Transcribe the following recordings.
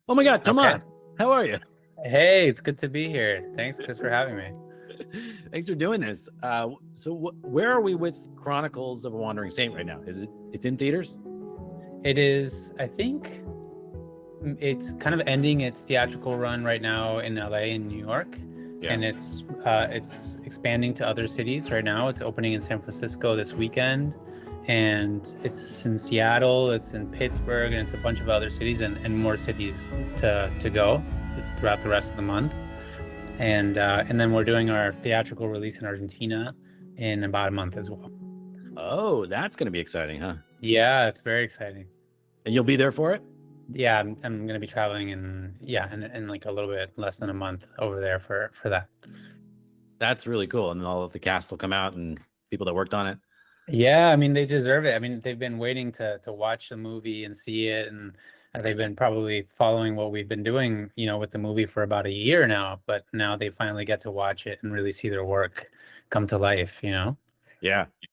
Oh my God, Okay. Tomas, how are you? Hey, it's good to be here. Thanks, Chris, for having me. Thanks for doing this. Where are we with Chronicles of a Wandering Saint right now? It's in theaters? It is, I think it's kind of ending its theatrical run right now in LA and New York. Yeah. And it's expanding to other cities right now. It's opening in San Francisco this weekend, and it's in Seattle, it's in Pittsburgh, and it's a bunch of other cities and more cities to go throughout the rest of the month. And then we're doing our theatrical release in Argentina in about a month as well. Oh, that's going to be exciting, huh? Yeah, it's very exciting. And you'll be there for it? Yeah, I'm going to be traveling in like a little bit less than a month over there for that. That's really cool. And all of the cast will come out and people that worked on it. Yeah, I mean they deserve it. I mean they've been waiting to watch the movie and see it, and they've been probably following what we've been doing, with the movie for about a year now. But now they finally get to watch it and really see their work come to life. Yeah.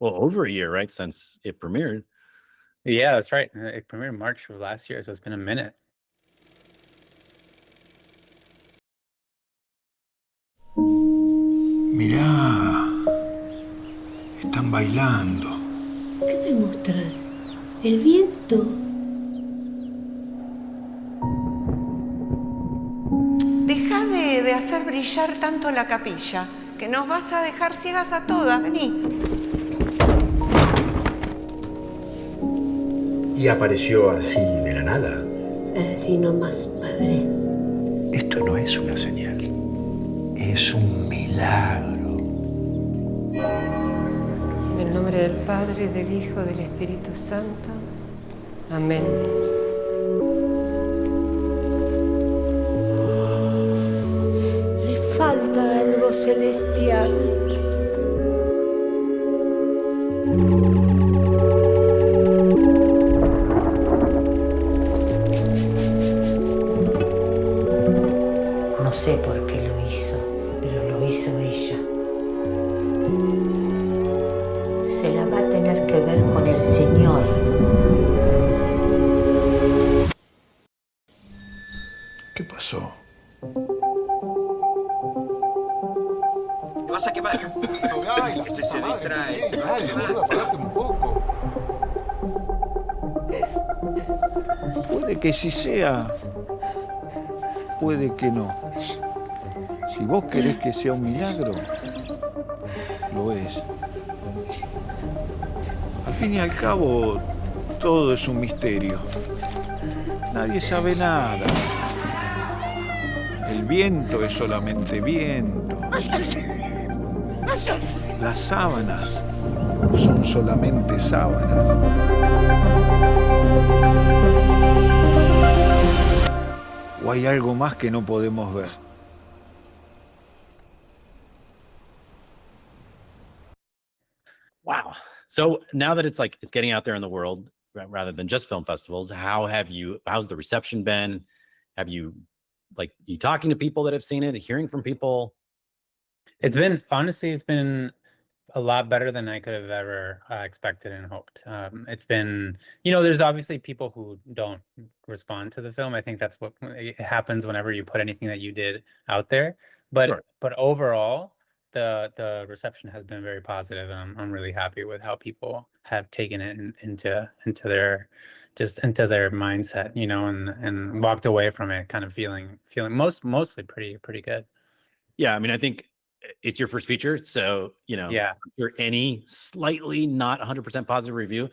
Well, over a year, right? Since it premiered. Yeah, that's right. It premiered in March of last year, so it's been a minute. Mirá, están bailando. ¿Qué me mostrás? ¿El viento? Deja de hacer brillar tanto la capilla, que nos vas a dejar ciegas a todas. Vení. ¿Y apareció así de la nada? Así nomás, padre. Esto no es una señal, es un milagro. En el nombre del Padre, del Hijo, del Espíritu Santo. Amén. Le falta algo celestial. No sé por qué lo hizo, pero lo hizo ella. Se la va a tener que ver con el Señor. ¿Qué pasó? ¿Qué pasa? ¿Qué pasa? Este se distrae. Dale, boludo, parate un poco. Puede que sí sea, puede que no. Si vos querés que sea un milagro, lo es. Al fin y al cabo, todo es un misterio. Nadie sabe nada. El viento es solamente viento. Las sábanas son solamente sábanas. ¿O hay algo más que no podemos ver? Wow. So now that it's getting out there in the world rather than just film festivals, how's the reception been? Have you talking to people that have seen it, hearing from people? Honestly, it's been a lot better than I could have ever expected and hoped. It's been, there's obviously people who don't respond to the film. I think that's what it happens whenever you put anything that you did out there. But Sure. but overall, the reception has been very positive, and I'm really happy with how people have taken it into their mindset, and walked away from it kind of feeling mostly pretty good. Yeah, I mean, I think it's your first feature, so Yeah. I'm sure any slightly not 100% positive review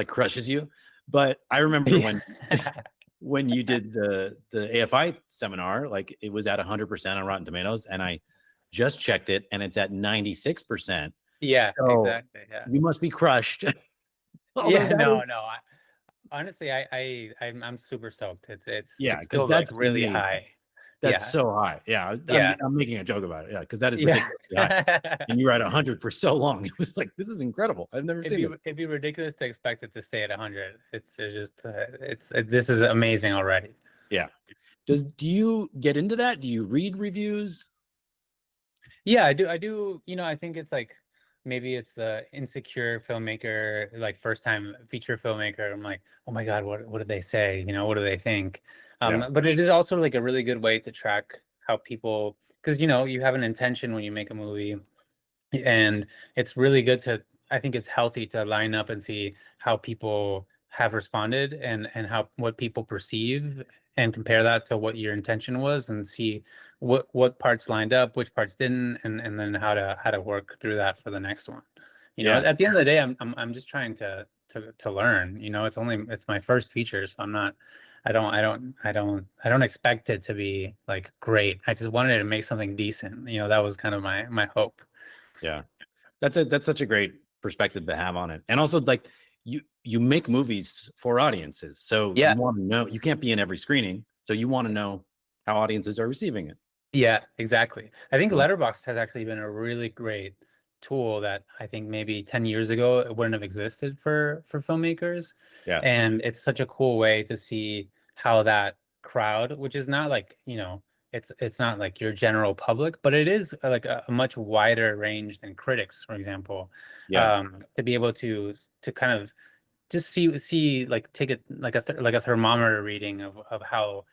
crushes you. But I remember when you did the AFI seminar, it was at 100% on Rotten Tomatoes, and I just checked it, and it's at 96%. Yeah, So exactly. Yeah. you must be crushed. Yeah, no. Honestly, I'm super stoked. It's still that's really amazing. high. That's Yeah. so high. Yeah. Yeah. I'm making a joke about it. Yeah. Because that is ridiculously high. And you were at 100 for so long. It was this is incredible. I've never seen it. It'd be ridiculous to expect it to stay at 100. It's just this is amazing already. Yeah. Do you get into that? Do you read reviews? Yeah, I do. I think it's maybe it's the insecure filmmaker, like first time feature filmmaker. I'm like, oh my God, what did they say? You know, what do they think? But it is also like a really good way to track how people, because, you know, you have an intention when you make a movie, and it's really good to, I think it's healthy to line up and see how people have responded, and how, what people perceive, and compare that to what your intention was, and see what parts lined up, which parts didn't, and then how to work through that for the next one. You know, at the end of the day, I'm just trying to learn. You know, it's my first feature, so I don't expect it to be like great. I just wanted to make something decent. You know, that was kind of my hope. Yeah. That's such a great perspective to have on it. And also, like, you make movies for audiences. So you want to know, you can't be in every screening. So you want to know how audiences are receiving it. Yeah, exactly. I think Letterboxd has actually been a really great tool that I think maybe 10 years ago it wouldn't have existed for filmmakers. Yeah. And it's such a cool way to see how that crowd, which is not like, you know, it's not like your general public, but it is like a much wider range than critics, for example. To be able to kind of just see like, take it like a thermometer reading of how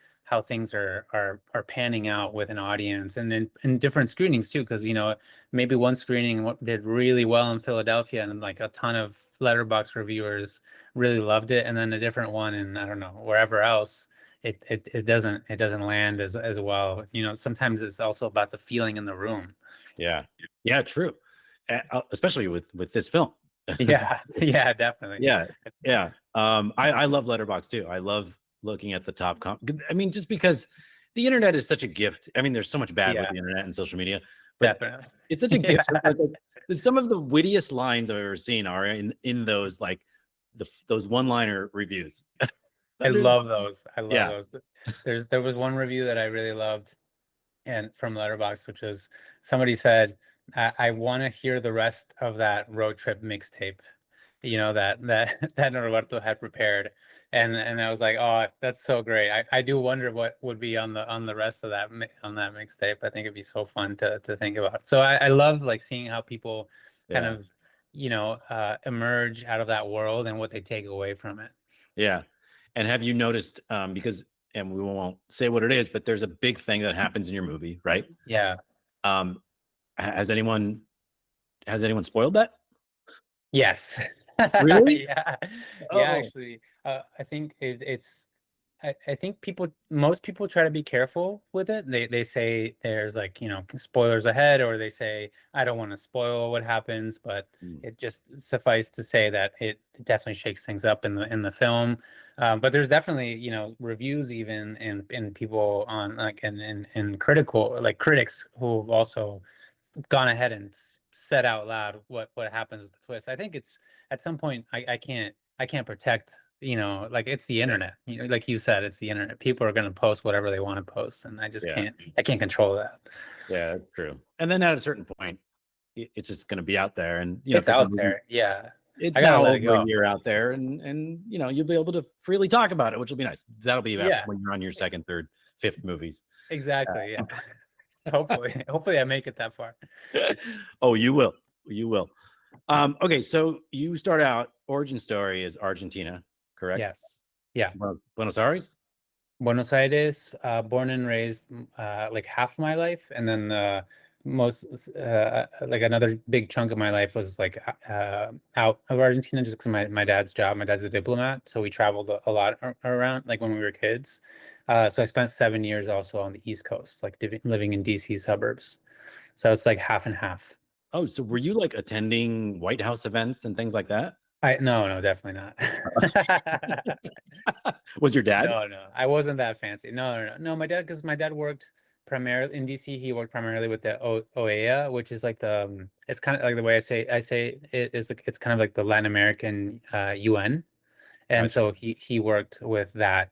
things are panning out with an audience, and then in different screenings too, because, you know, maybe one screening did really well in Philadelphia and like a ton of Letterboxd reviewers really loved it, and then a different one in, I don't know, wherever else, it doesn't land as well. You know, sometimes it's also about the feeling in the room. Yeah, true. Especially with this film. Yeah, definitely. Yeah. I love Letterboxd too. I love looking at the top I mean, just because the internet is such a gift. I mean, there's so much bad with the internet and social media, but definitely, it's such a gift. Some of the wittiest lines I've ever seen are in those, like, those one-liner reviews. I love those. There was one review that I really loved, and from Letterboxd, which was, somebody said, I want to hear the rest of that road trip mixtape, you know, that Norberto had prepared. And I was like, oh, that's so great. I do wonder what would be on the rest of that mixtape. I think it'd be so fun to think about. So I love like seeing how people kind of, you know, emerge out of that world and what they take away from it. Yeah. And have you noticed, because, and we won't say what it is, but there's a big thing that happens in your movie, right? Yeah. Has anyone spoiled that? Yes. Really? Yeah. Oh. Yeah, actually, I think I think most people try to be careful with it. They say there's, like, you know, spoilers ahead, or they say, I don't want to spoil what happens, but it just suffice to say that it definitely shakes things up in the film. But there's definitely, you know, reviews even, and people on, like, and critical, like, critics who've also gone ahead and said out loud what happens with the twist. I think it's, at some point, I can't protect, you know, like, it's the internet, you know, like you said, it's the internet. People are going to post whatever they want to post, and I just can't control that. Yeah, that's true. And then at a certain point, it's just going to be out there, and, you know, it's out there. Yeah, it's now over a year out there, and you know, you'll be able to freely talk about it, which will be nice. That'll be about when you're on your second, third, fifth movies. Exactly. Yeah. Hopefully I make it that far. Oh, you will. Okay, so you start out, origin story is Argentina, correct? Yes. Yeah. Buenos Aires? Buenos Aires, born and raised, like half my life, and then most like another big chunk of my life was like out of Argentina, just because my dad's job. My dad's a diplomat, so we traveled a lot around, like, when we were kids. So I spent 7 years also on the East Coast, like living in DC suburbs. So it's like half and half. Oh, so were you like attending White House events and things like that? No, definitely not. Was your dad? No, I wasn't that fancy. No. My dad, because my dad worked primarily in DC. He worked primarily with the OEA, which is like the, it's kind of like, the way I say it is, it's kind of like the Latin American UN, and so he worked with that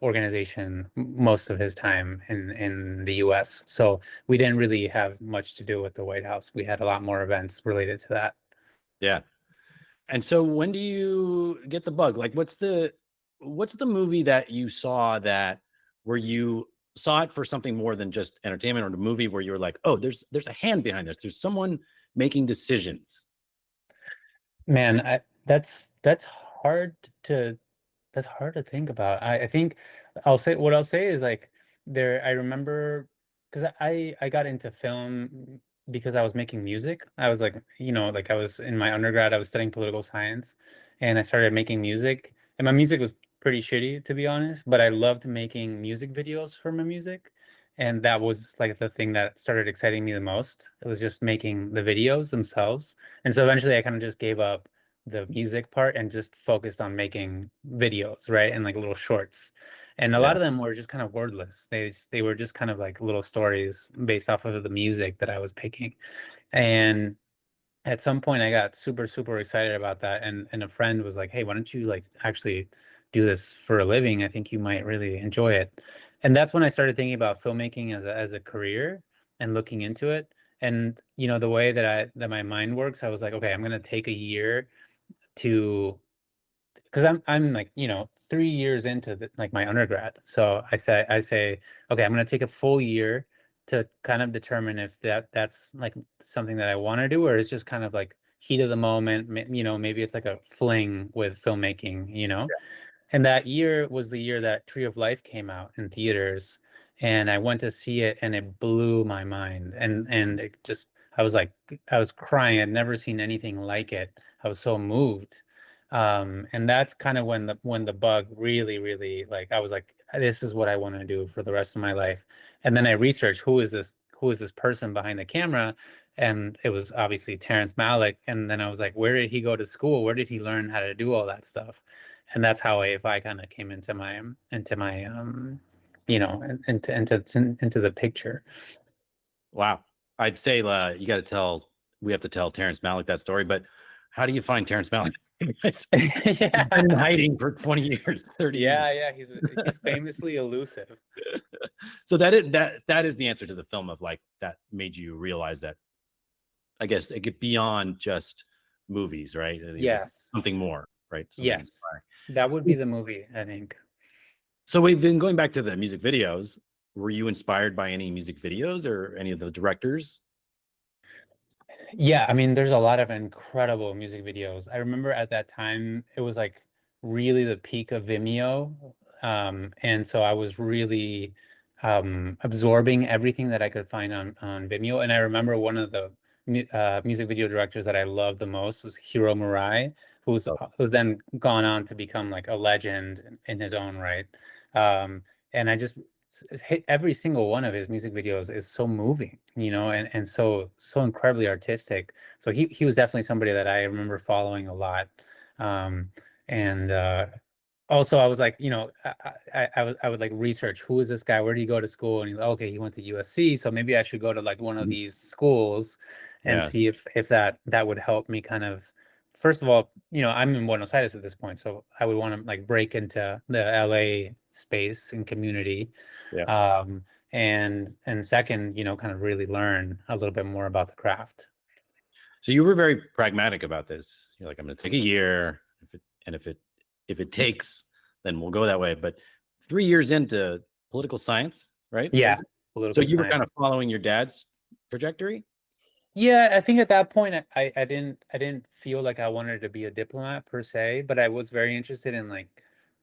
organization most of his time in the US. So we didn't really have much to do with the White House. We had a lot more events related to that. Yeah. And so when do you get the bug? Like, what's the movie that you saw where you saw it for something more than just entertainment, or the movie where you were like, oh, there's a hand behind this. There's someone making decisions? Man, that's hard to that's hard to think about. I think I'll say is like I remember because I got into film because I was making music. I was like, like I was in my undergrad, I was studying political science, and I started making music. And my music was pretty shitty, to be honest, but I loved making music videos for my music. And that was like the thing that started exciting me the most. It was just making the videos themselves. And so eventually I kind of just gave up the music part and just focused on making videos, right? And like little shorts. And a Yeah. lot of them were just kind of wordless. They were just kind of like little stories based off of the music that I was picking. And at some point I got super, super excited about that. And a friend was like, hey, why don't you like actually do this for a living? I think you might really enjoy it. And that's when I started thinking about filmmaking as a career and looking into it. And the way that my mind works, I was like, okay, I'm gonna take a year to because I'm like 3 years into like my undergrad. So I say okay, I'm gonna take a full year to kind of determine if that's like something that I want to do, or it's just kind of like heat of the moment. Maybe it's like a fling with filmmaking. And that year was the year that Tree of Life came out in theaters, and I went to see it, and it blew my mind. And it just, I was crying. I'd never seen anything like it. I was so moved. And that's kind of when the bug really, really, like, I was like, this is what I want to do for the rest of my life. And then I researched who is this person behind the camera, and it was obviously Terrence Malick. And then I was like, where did he go to school? Where did he learn how to do all that stuff? And that's how AFI kind of came into my into the picture. Wow. I'd say we have to tell Terrence Malick that story, but how do you find Terrence Malick? He's Yeah. been in hiding for 20 years, 30 years. Yeah, he's famously elusive. So that is the answer to the film of like that made you realize that I guess it get beyond just movies, right? Yes. Something more, right? Yes. That would be the movie, I think. So we've been going back to the music videos. Were you inspired by any music videos or any of the directors? Yeah, I mean, there's a lot of incredible music videos. I remember at that time, it was like really the peak of Vimeo. And so I was really absorbing everything that I could find on Vimeo. And I remember one of the music video directors that I loved the most was Hiro Murai, who's then gone on to become like a legend in his own right. And I just every single one of his music videos is so moving, and so incredibly artistic. So he was definitely somebody that I remember following a lot. And also I was like, I would like research, who is this guy? Where did he go to school? And he's like, okay, he went to USC, so maybe I should go to like one of these schools and see if that would help me kind of. First of all, I'm in Buenos Aires at this point, so I would want to like break into the LA space and community. Yeah. And second, kind of really learn a little bit more about the craft. So you were very pragmatic about this. You're like, I'm going to take a year, if it takes, then we'll go that way. But 3 years into political science, right? Yeah. So you were kind of following your dad's trajectory? Yeah, I think at that point I didn't feel like I wanted to be a diplomat per se, but I was very interested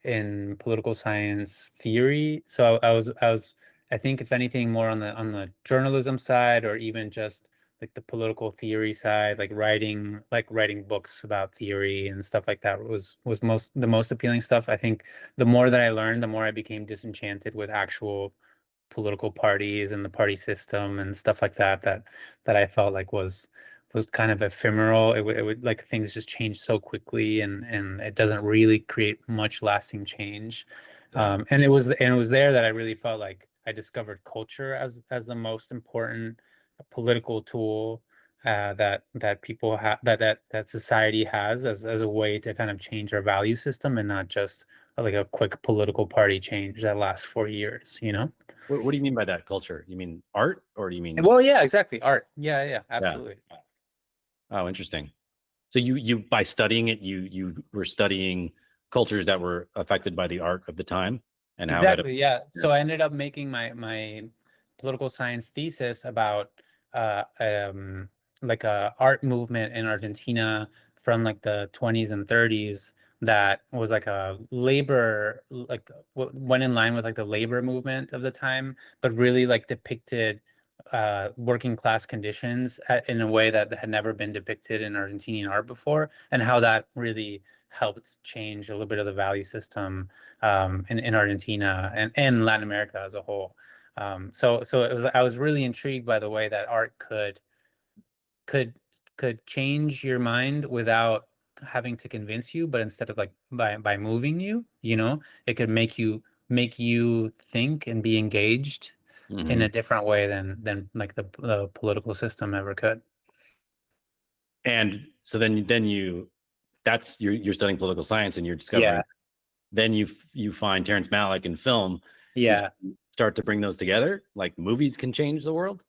in political science theory. So I think if anything more on the journalism side, or even just like the political theory side, like writing books about theory and stuff like that was the most appealing stuff. I think the more that I learned, the more I became disenchanted with actual political parties and the party system and stuff like that I felt like was kind of ephemeral. It would like things just change so quickly, and it doesn't really create much lasting change. And it was there that I really felt like I discovered culture as the most important political tool that people have, that society has as a way to kind of change our value system, and not just like a quick political party change that lasts 4 years. What do you mean by that culture? You mean art, or do you mean? Well, yeah, exactly. Art. Yeah, absolutely. Yeah. Oh, interesting. So you by studying it, you were studying cultures that were affected by the art of the time, and how exactly. Yeah. So I ended up making my political science thesis about like a art movement in Argentina from like the 20s and 30s that was like a labor, like went in line with like the labor movement of the time, but really like depicted working class conditions in a way that had never been depicted in Argentinian art before, and how that really helped change a little bit of the value system in Argentina and Latin America as a whole. So I was really intrigued by the way that art could change your mind without having to convince you, but instead of like by moving you, it could make you think and be engaged in a different way than like the political system ever could. And so then you're studying political science and you're discovering. Yeah. Then you find Terrence Malick in film. Yeah. Did you start to bring those together? Like movies can change the world.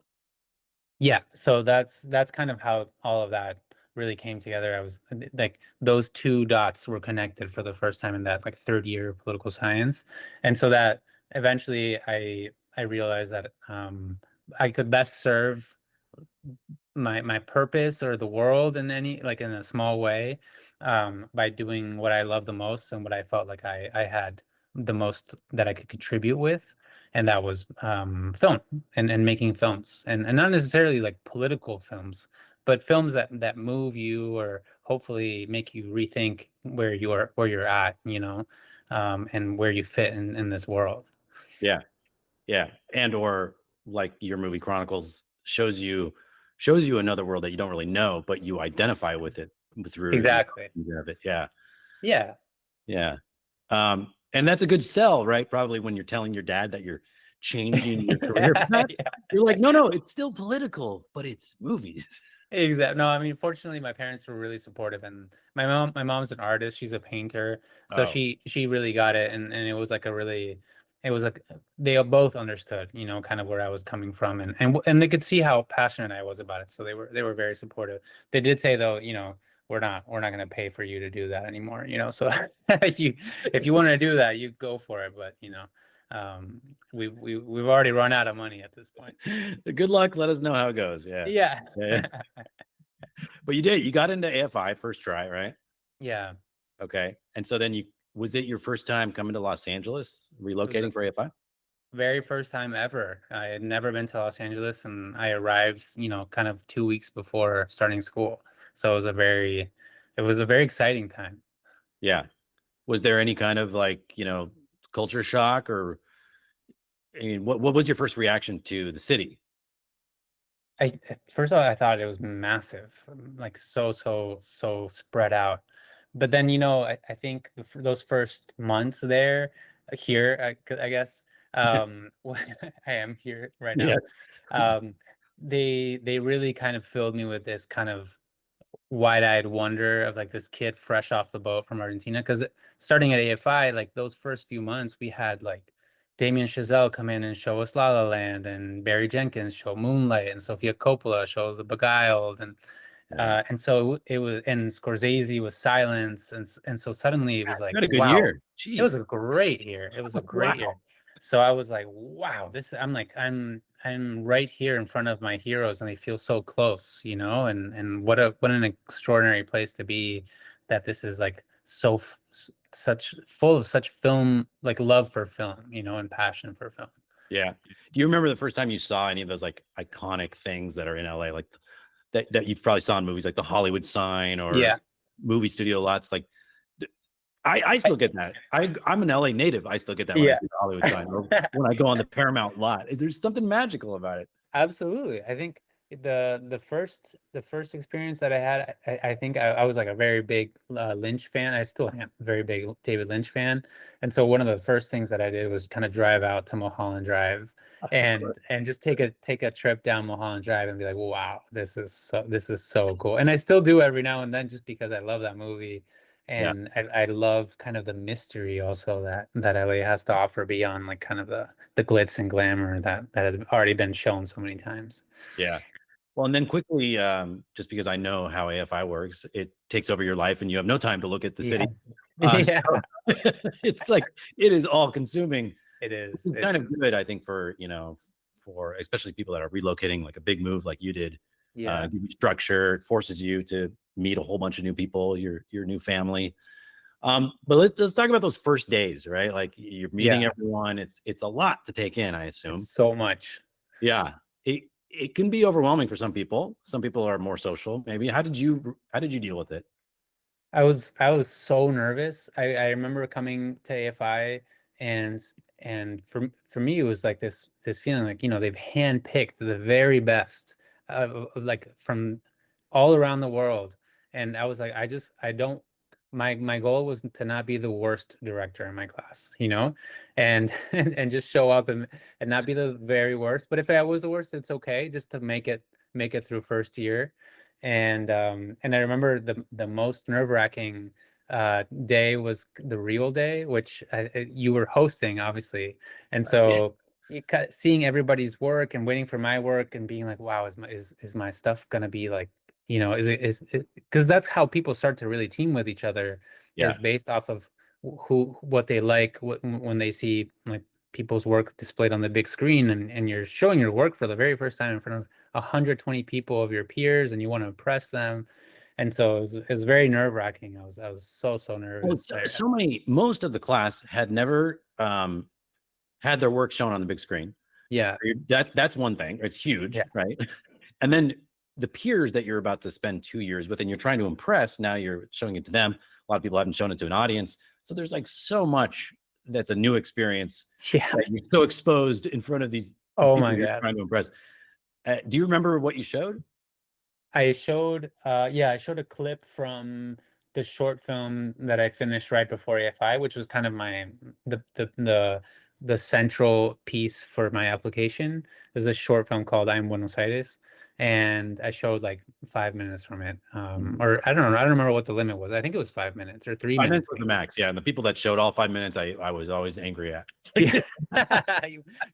Yeah. So that's kind of how all of that really came together. I was like, those two dots were connected for the first time in that like third year of political science. And so that eventually I realized that I could best serve my purpose or the world in in a small way by doing what I love the most and what I felt like I had the most that I could contribute with, and that was film and making films, and not necessarily like political films, but films that move you or hopefully make you rethink where you're at, and where you fit in this world. Yeah. And or like your movie Chronicles shows you another world that you don't really know, but you identify with it through Exactly. of it. Yeah. And that's a good sell, right? Probably when you're telling your dad that you're changing your career path. Yeah. You're like, no, it's still political, but it's movies. Exactly. No, I mean, fortunately, my parents were really supportive, and my mom's an artist. She's a painter, so she really got it, and it was like it was like they both understood, kind of where I was coming from, and they could see how passionate I was about it. So they were very supportive. They did say though, we're not going to pay for you to do that anymore, So if you want to do that, you go for it, but we've already run out of money at this point. Good luck. Let us know how it goes. Yeah. But you got into AFI first try, right? Yeah. Okay. And so then was it your first time coming to Los Angeles, relocating for AFI? Very first time ever. I had never been to Los Angeles, and I arrived, kind of 2 weeks before starting school. So it was a very exciting time. Yeah. Was there any kind of like, culture shock, or I mean, what was your first reaction to the city? First of all, I thought it was massive, like so spread out. But then, I think those first months here, I guess, I am here right now. Yeah. They really kind of filled me with this kind of wide-eyed wonder of like this kid fresh off the boat from Argentina. Because starting at AFI, like those first few months, we had like Damien Chazelle come in and show us La La Land, and Barry Jenkins show Moonlight, and Sofia Coppola show The Beguiled, and so it was, and Scorsese was Silence, and so suddenly it was like, what a good wow, year. Jeez. It was a great year. It was a great year. So I was like, wow, I'm right here in front of my heroes, and they feel so close, and what an extraordinary place to be, that this is like such full of such film, like love for film, and passion for film. Yeah. Do you remember the first time you saw any of those like iconic things that are in LA, like that you've probably saw in movies, like the Hollywood sign or movie studio lots? Like I still get that. I'm an LA native. I still get that when I see the Hollywood sign, or when I go on the Paramount lot. There's something magical about it. Absolutely. I think the first experience that I had, I think I was like a very big Lynch fan. I still am a very big David Lynch fan, and so one of the first things that I did was kind of drive out to Mulholland Drive and just take a trip down Mulholland Drive and be like, wow, this is so cool. And I still do every now and then, just because I love that movie. And I love kind of the mystery also that LA has to offer beyond like kind of the glitz and glamour that has already been shown so many times. Yeah. Well, and then quickly, just because I know how AFI works, it takes over your life and you have no time to look at the city. So it's like, it is all consuming. It is. It's kind of good, I think, for especially people that are relocating, like a big move like you did. Yeah. give you structure, forces you to meet a whole bunch of new people, your new family. But let's talk about those first days, right? Like you're meeting Yeah. everyone. It's a lot to take in, I assume. It's so much. Yeah. It can be overwhelming for some people. Some people are more social, maybe. How did you deal with it? I was so nervous. I remember coming to AFI and for me it was like this feeling like, they've handpicked the very best like from all around the world. And I was like, I don't my goal was to not be the worst director in my class, and and just show up and not be the very worst. But if I was the worst, it's okay, just to make it through first year. And I remember the most nerve-wracking day was the real day, which you were hosting, obviously. And so seeing everybody's work and waiting for my work and being like, wow, is my stuff gonna be like, is it because that's how people start to really team with each other, is based off of what they like when they see like people's work displayed on the big screen, and you're showing your work for the very first time in front of 120 people of your peers, and you want to impress them. And so it was very nerve-wracking. I was so Well, nervous. most of the class had never had their work shown on the big screen. Yeah. That's one thing. It's huge, right? And then the peers that you're about to spend 2 years with and you're trying to impress, now you're showing it to them. A lot of people haven't shown it to an audience. So there's like so much that's a new experience. Yeah. That you're so exposed in front of these Oh people my you're God. trying to impress. Do you remember what you showed? I showed a clip from the short film that I finished right before AFI, which was kind of the central piece for my application. There's a short film called I'm Buenos Aires, and I showed like 5 minutes from it. Or I don't know, I don't remember what the limit was. I think it was 5 minutes or 3 5 minutes. minutes was the max, yeah. And the people that showed all 5 minutes, I was always angry at. Yeah.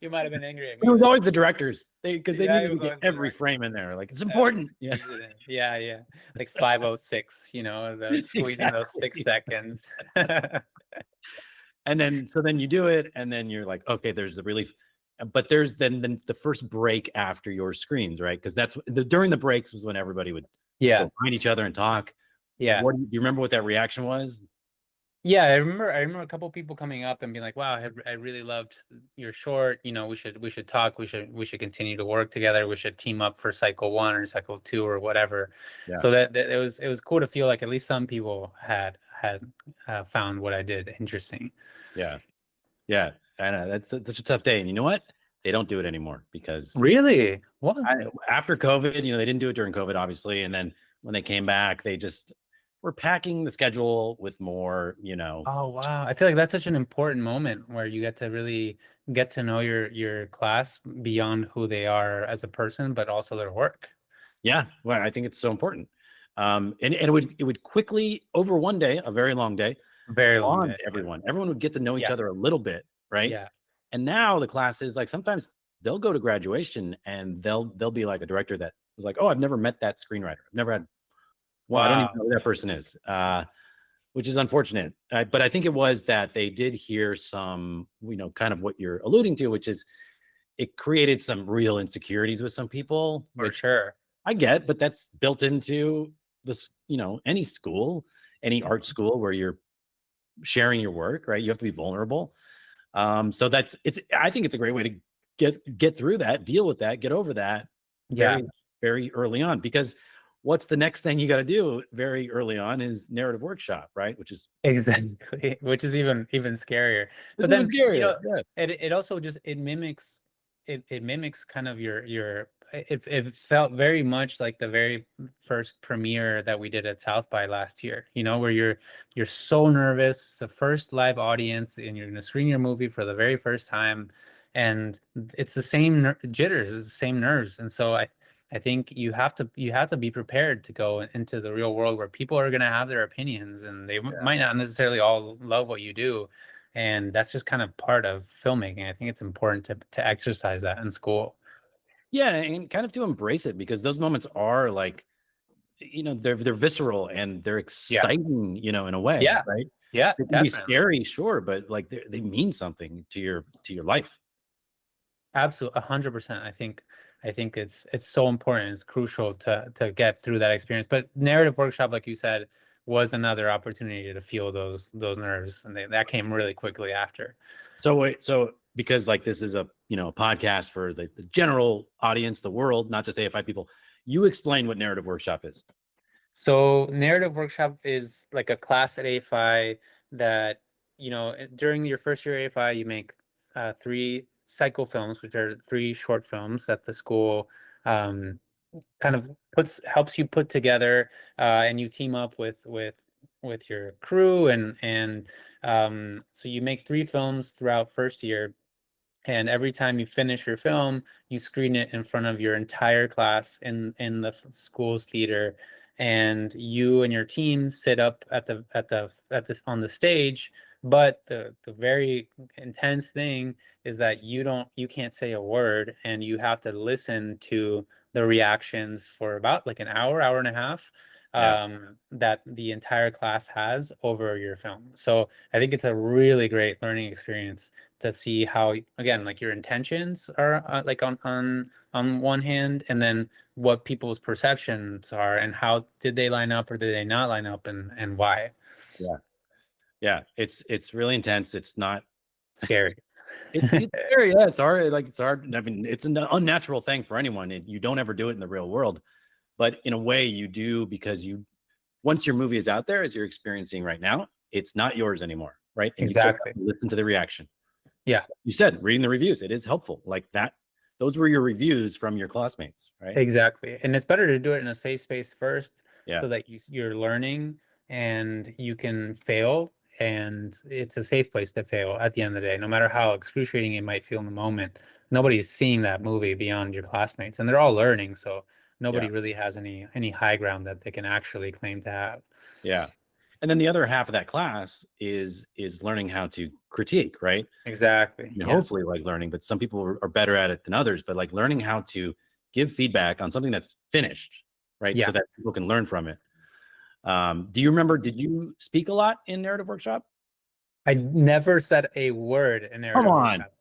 you might have been angry at me. It was always the directors, because they Yeah, needed it was to get always the every directors. frame in there. Like it's important. Yeah. Yeah. Like 5:06, those squeezing those 6 seconds. And then you do it, and then you're like, okay, there's the relief. But there's then the first break after your screens, right? Because that's during the breaks was when everybody would go find each other and talk. Yeah. Do you remember what that reaction was? Yeah, I remember a couple people coming up and being like, "Wow, I really loved your short. We should talk. We should continue to work together. We should team up for cycle 1 or cycle 2 or whatever." Yeah. So that it was cool to feel like at least some people had found what I did interesting. Yeah. I know that's such a tough day, and you know what? They don't do it anymore because Really? What? After COVID, they didn't do it during COVID, obviously, and then when they came back, they just were packing the schedule with more, Oh wow! I feel like that's such an important moment where you get to really get to know your class beyond who they are as a person, but also their work. Yeah, well, I think it's so important. And it would quickly, over one day, a very long day, Very long bond day, yeah. everyone would get to know each other a little bit, right? Yeah. And now the classes, like sometimes they'll go to graduation and they'll be like a director that was like, oh, I've never met that screenwriter. I've never had. Well, I don't even know who that person is, which is unfortunate. But I think it was that they did hear some, kind of what you're alluding to, which is it created some real insecurities with some people. For sure. I get, but that's built into this, any school, any art school where you're sharing your work, right? You have to be vulnerable. So I think it's a great way to get through that, deal with that, get over that very, very early on, because what's the next thing you got to do very early on is narrative workshop, right? Which is exactly, which is even scarier. But then it also just it mimics kind of your it felt very much like the very first premiere that we did at South by last year, where you're so nervous. It's the first live audience and you're going to screen your movie for the very first time, and it's the same jitters, it's the same nerves. And so I think you have to be prepared to go into the real world where people are going to have their opinions, and they might not necessarily all love what you do. And that's just kind of part of filmmaking. I think it's important to exercise that in school. Yeah, and kind of to embrace it, because those moments are like, they're visceral and they're exciting, in a way, right? Yeah, it can be scary, sure, but like they mean something to your life. Absolutely, 100%. I think it's so important. It's crucial to get through that experience. But narrative workshop, like you said, was another opportunity to feel those nerves, and that came really quickly after. So wait, so because like this is a podcast for the general audience, the world, not just AFI people, you explain what narrative workshop is. So narrative workshop is like a class at AFI that, during your first year at AFI, you make 3 cycle films, which are 3 short films that the school um, kind of helps you put together, and you team up with your crew, and so you make 3 films throughout first year. And every time you finish your film, you screen it in front of your entire class in the school's theater, and you and your team sit up at this on the stage. But the very intense thing is that you can't say a word, and you have to listen to the reactions for about like an hour and a half, that the entire class has over your film. So I think it's a really great learning experience to see how, again, like your intentions are, like on one hand, and then what people's perceptions are, and how did they line up or did they not line up, and why. Yeah, it's really intense. It's not Scary. it's scary. Yeah, it's hard. Like it's hard. I mean, it's an unnatural thing for anyone. You don't ever do it in the real world, but in a way you do, because once your movie is out there, as you're experiencing right now, it's not yours anymore, right? And Exactly. you listen to the reaction. Yeah, You said reading the reviews, it is helpful. Like that, those were your reviews from your classmates, right? exactly. And it's better to do it in a safe space first, Yeah. so that you're learning and you can fail, and it's a safe place to fail at the end of the day, no matter how excruciating it might feel in the moment. Nobody's seeing that movie beyond your classmates, and they're all learning, so nobody really has any high ground that they can actually claim to have. Yeah. And then the other half of that class is learning how to critique, right? Exactly. I mean, Yeah. hopefully like learning, but some people are better at it than others, but like learning how to give feedback on something that's finished, right? Yeah. So that people can learn from it. Do you remember, did you speak a lot in narrative workshop? I never said a word in narrative Come on. workshop.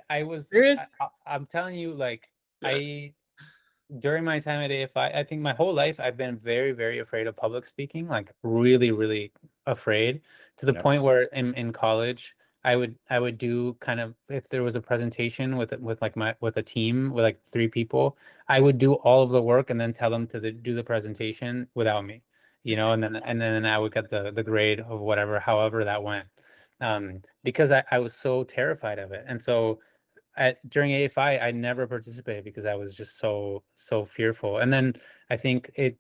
I was Serious? I'm telling you, like, Yeah. during my time at AFI, I think my whole life I've been very, very afraid of public speaking, like really, really afraid, to the Yeah. point where in college I would do kind of, if there was a presentation with a team with like 3 people, I would do all of the work and then tell them to do the presentation without me, and then I would get the grade of whatever, however that went, because I was so terrified of it. And so during AFI, I never participated because I was just so fearful. And then I think I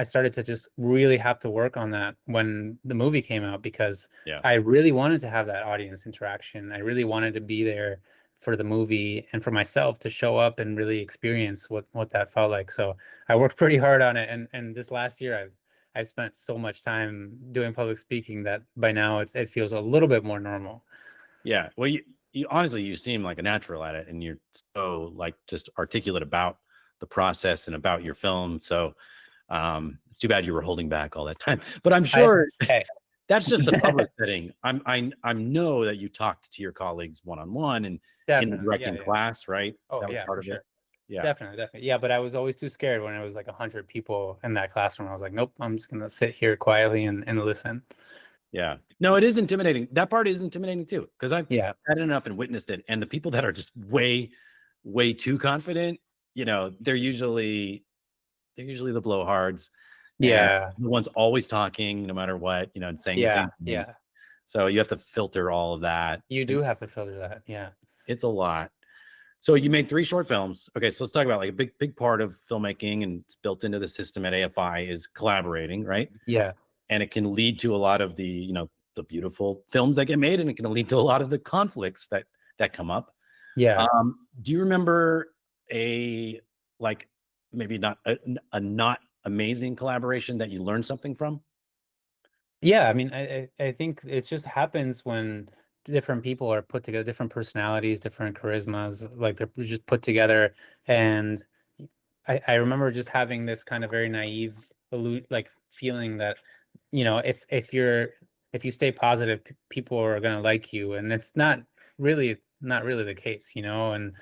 started to just really have to work on that when the movie came out, because Yeah. I really wanted to have that audience interaction. I really wanted to be there for the movie and for myself to show up and really experience what that felt like. So I worked pretty hard on it. And this last year, I've spent so much time doing public speaking that by now it feels a little bit more normal. Yeah. Well, you honestly, you seem like a natural at it, and you're so like just articulate about the process and about your film. So it's too bad you were holding back all that time, but I'm sure Hey. that's just the public setting. I know that you talked to your colleagues one-on-one and in the Definitely. directing Yeah. class, right? Oh, That was yeah, part for of sure. it. Yeah. Definitely. Yeah, but I was always too scared when it was like 100 people in that classroom. I was like, nope, I'm just gonna sit here quietly and listen. Yeah. No, it is intimidating. That part is intimidating too, because I've Yeah. had enough and witnessed it. And the people that are just way, way too confident, they're usually the blowhards, and Yeah. the one's always talking no matter what, and saying the Yeah. same things. Yeah. So you have to filter all of that. You do have to filter that. Yeah. It's a lot. So you made 3 short films. Okay, so let's talk about like a big part of filmmaking, and it's built into the system at AFI, is collaborating, right? Yeah. And it can lead to a lot of the beautiful films that get made, and it can lead to a lot of the conflicts that come up. Yeah. Do you remember a like maybe not a not amazing collaboration that you learned something from? Yeah, I mean, I think it just happens when different people are put together, different personalities, different charismas, like they're just put together. And I remember just having this kind of very naive like feeling that, if you stay positive, people are gonna like you. And it's not really not really the case, you know. And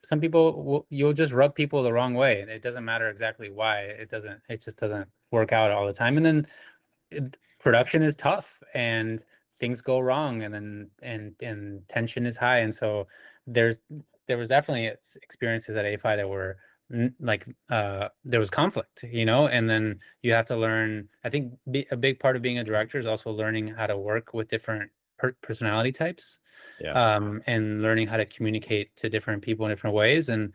some people you'll just rub people the wrong way, and it doesn't matter exactly why. It just doesn't work out all the time. And then production is tough, and things go wrong, and then and tension is high. And so there was definitely experiences at AFI that were like there was conflict, you know. And then you have to learn, I think a big part of being a director is also learning how to work with different personality types, and learning how to communicate to different people in different ways. And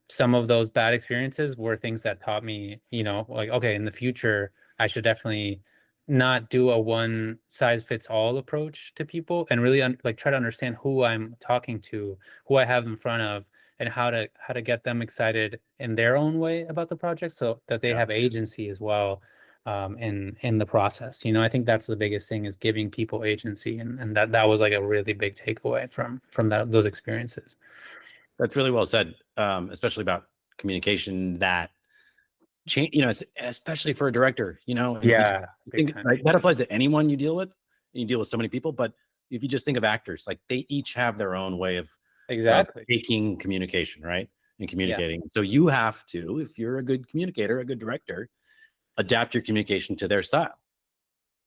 some of those bad experiences were things that taught me, you know, like, okay, in the future I should definitely not do a one size fits all approach to people, and really like try to understand who I'm talking to, who I have in front of, and how to get them excited in their own way about the project, so that they have agency as well, in the process. You know, I think that's the biggest thing, is giving people agency, and that was like a really big takeaway from those experiences. That's really well said, especially about communication. That change, you know, especially for a director, you know. Yeah, Right, that applies to anyone you deal with. You deal with so many people, but if you just think of actors, like they each have their own way of taking communication, right, and communicating. So you have to, if you're a good communicator, a good director, adapt your communication to their style,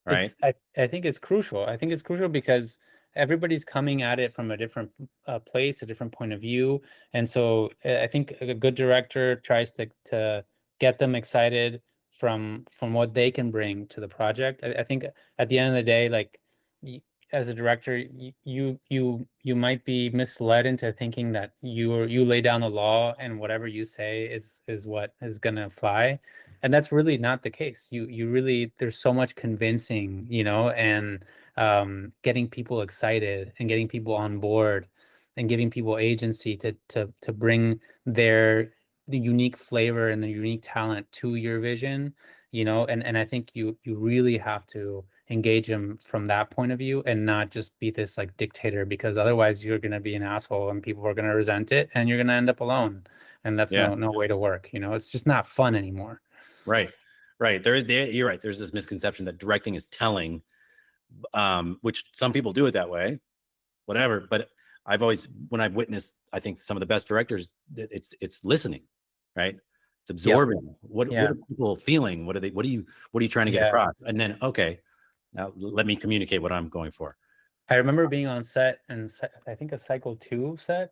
right? I think it's crucial. I think it's crucial because everybody's coming at it from a different place, a different point of view. And so I think a good director tries to get them excited from what they can bring to the project. I think at the end of the day, like as a director, you might be misled into thinking that you lay down the law and whatever you say is what is gonna fly. And that's really not the case. You really, there's so much convincing, you know, and getting people excited and getting people on board and giving people agency to bring the unique flavor and the unique talent to your vision, you know. And I think you really have to engage them from that point of view, and not just be this like dictator, because otherwise you're going to be an asshole and people are going to resent it, and you're going to end up alone. And that's no way to work, you know. It's just not fun anymore. Right. You're right. There's this misconception that directing is telling, which some people do it that way, whatever. But when I've witnessed, I think some of the best directors, it's listening, right? It's absorbing. What are people feeling? What are you trying to get across? And then, okay, now let me communicate what I'm going for. I remember being on set, and I think a cycle 2 set,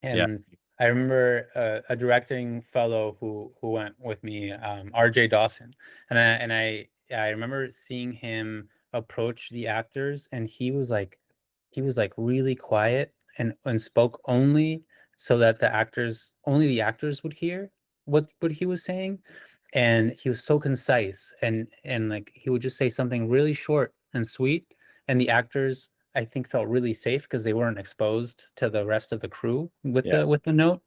and I remember a directing fellow who went with me, RJ Dawson, and I remember seeing him approach the actors, and he was like really quiet, and spoke only so that only the actors would hear what he was saying. And he was so concise, and like he would just say something really short and sweet, and the actors, I think, felt really safe because they weren't exposed to the rest of the crew with the note,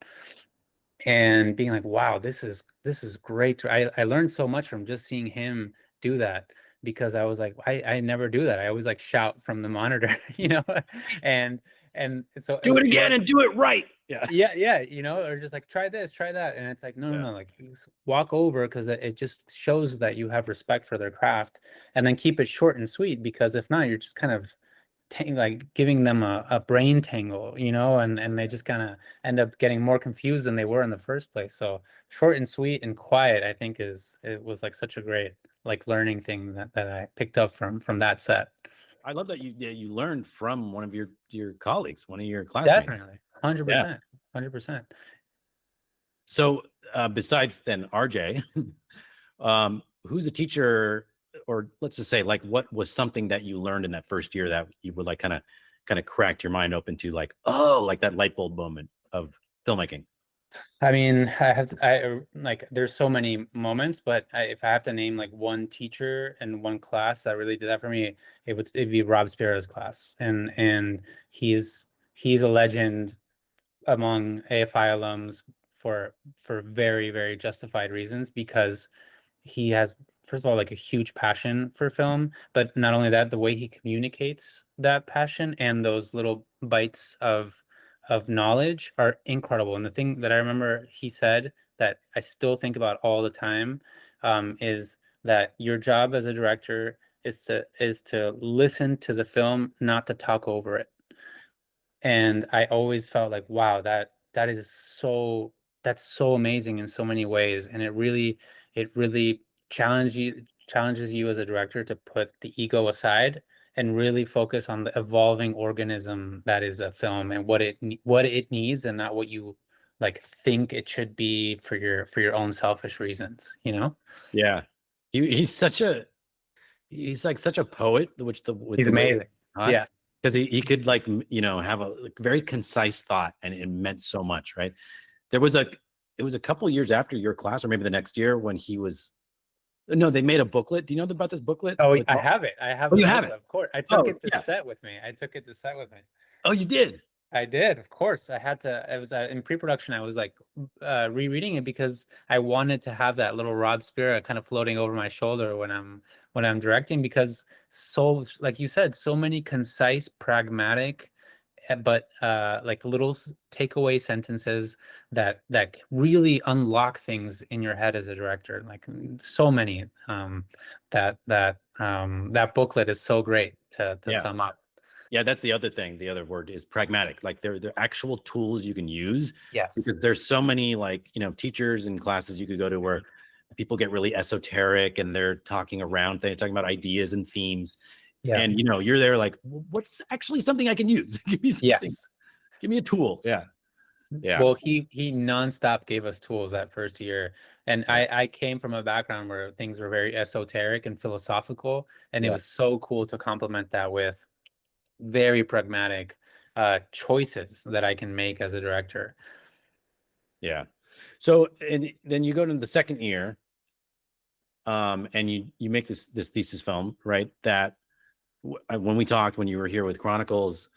and being like, wow, this is great. I learned so much from just seeing him do that, because I was like, I never do that. I always like shout from the monitor, you know. and so do it again and do it right. Yeah, you know, or just like try this, try that. And it's like, no, like walk over, because it just shows that you have respect for their craft. And then keep it short and sweet, because if not, you're just kind of like giving them a brain tangle, you know, and they just kind of end up getting more confused than they were in the first place. So short and sweet and quiet, I think it was like such a great like learning thing that I picked up from that set. I love that you learned from one of your colleagues, one of your classmates. Definitely, 100%. So besides then RJ, who's a teacher, or let's just say, like, what was something that you learned in that first year that you would like kind of cracked your mind open to, like, oh, like that light bulb moment of filmmaking? I mean, there's so many moments, but if I have to name like one teacher and one class that really did that for me, it'd be Rob Spira's class. And he's a legend among AFI alums for very, very justified reasons, because he has, first of all, like a huge passion for film, but not only that, the way he communicates that passion and those little bites of knowledge are incredible. And the thing that I remember he said that I still think about all the time, is that your job as a director is to listen to the film, not to talk over it. And I always felt like, wow, that's so amazing in so many ways. And it really challenges you as a director to put the ego aside and really focus on the evolving organism that is a film, and what it needs, and not what you like think it should be for your own selfish reasons, you know? Yeah. He's like such a poet, with He's the way, amazing. Yeah. because he could, like, have a, like, very concise thought, and it meant so much, right? It was a couple years after your class, or maybe the next year, when he was, no, they made a booklet. Do you know about this booklet? Oh, I have it. I have Oh, the you have booklet, it? of course. I took Oh, it to yeah. set with me. Oh, you did? I did, of course. I had to. I was in pre-production. I was like rereading it because I wanted to have that little Rod Spira kind of floating over my shoulder when I'm directing, because so, like you said, so many concise, pragmatic, but like little takeaway sentences that really unlock things in your head as a director. Like so many. That booklet is so great to Yeah. sum up. Yeah, that's the other thing. The other word is pragmatic. Like, they're actual tools you can use, Yes. because there's so many, like, teachers and classes you could go to where people get really esoteric, and they're talking around things, talking about ideas and themes. Yeah. And you're there like, what's actually something I can use? Give me something. Yes. Give me a tool. Yeah. Yeah. Well, he nonstop gave us tools that first year. And I came from a background where things were very esoteric and philosophical, and it Yeah. was so cool to complement that with very pragmatic choices that I can make as a director. Yeah. So, and then you go to the second year, and you make this thesis film, right? That when we talked, when you were here with Chronicles,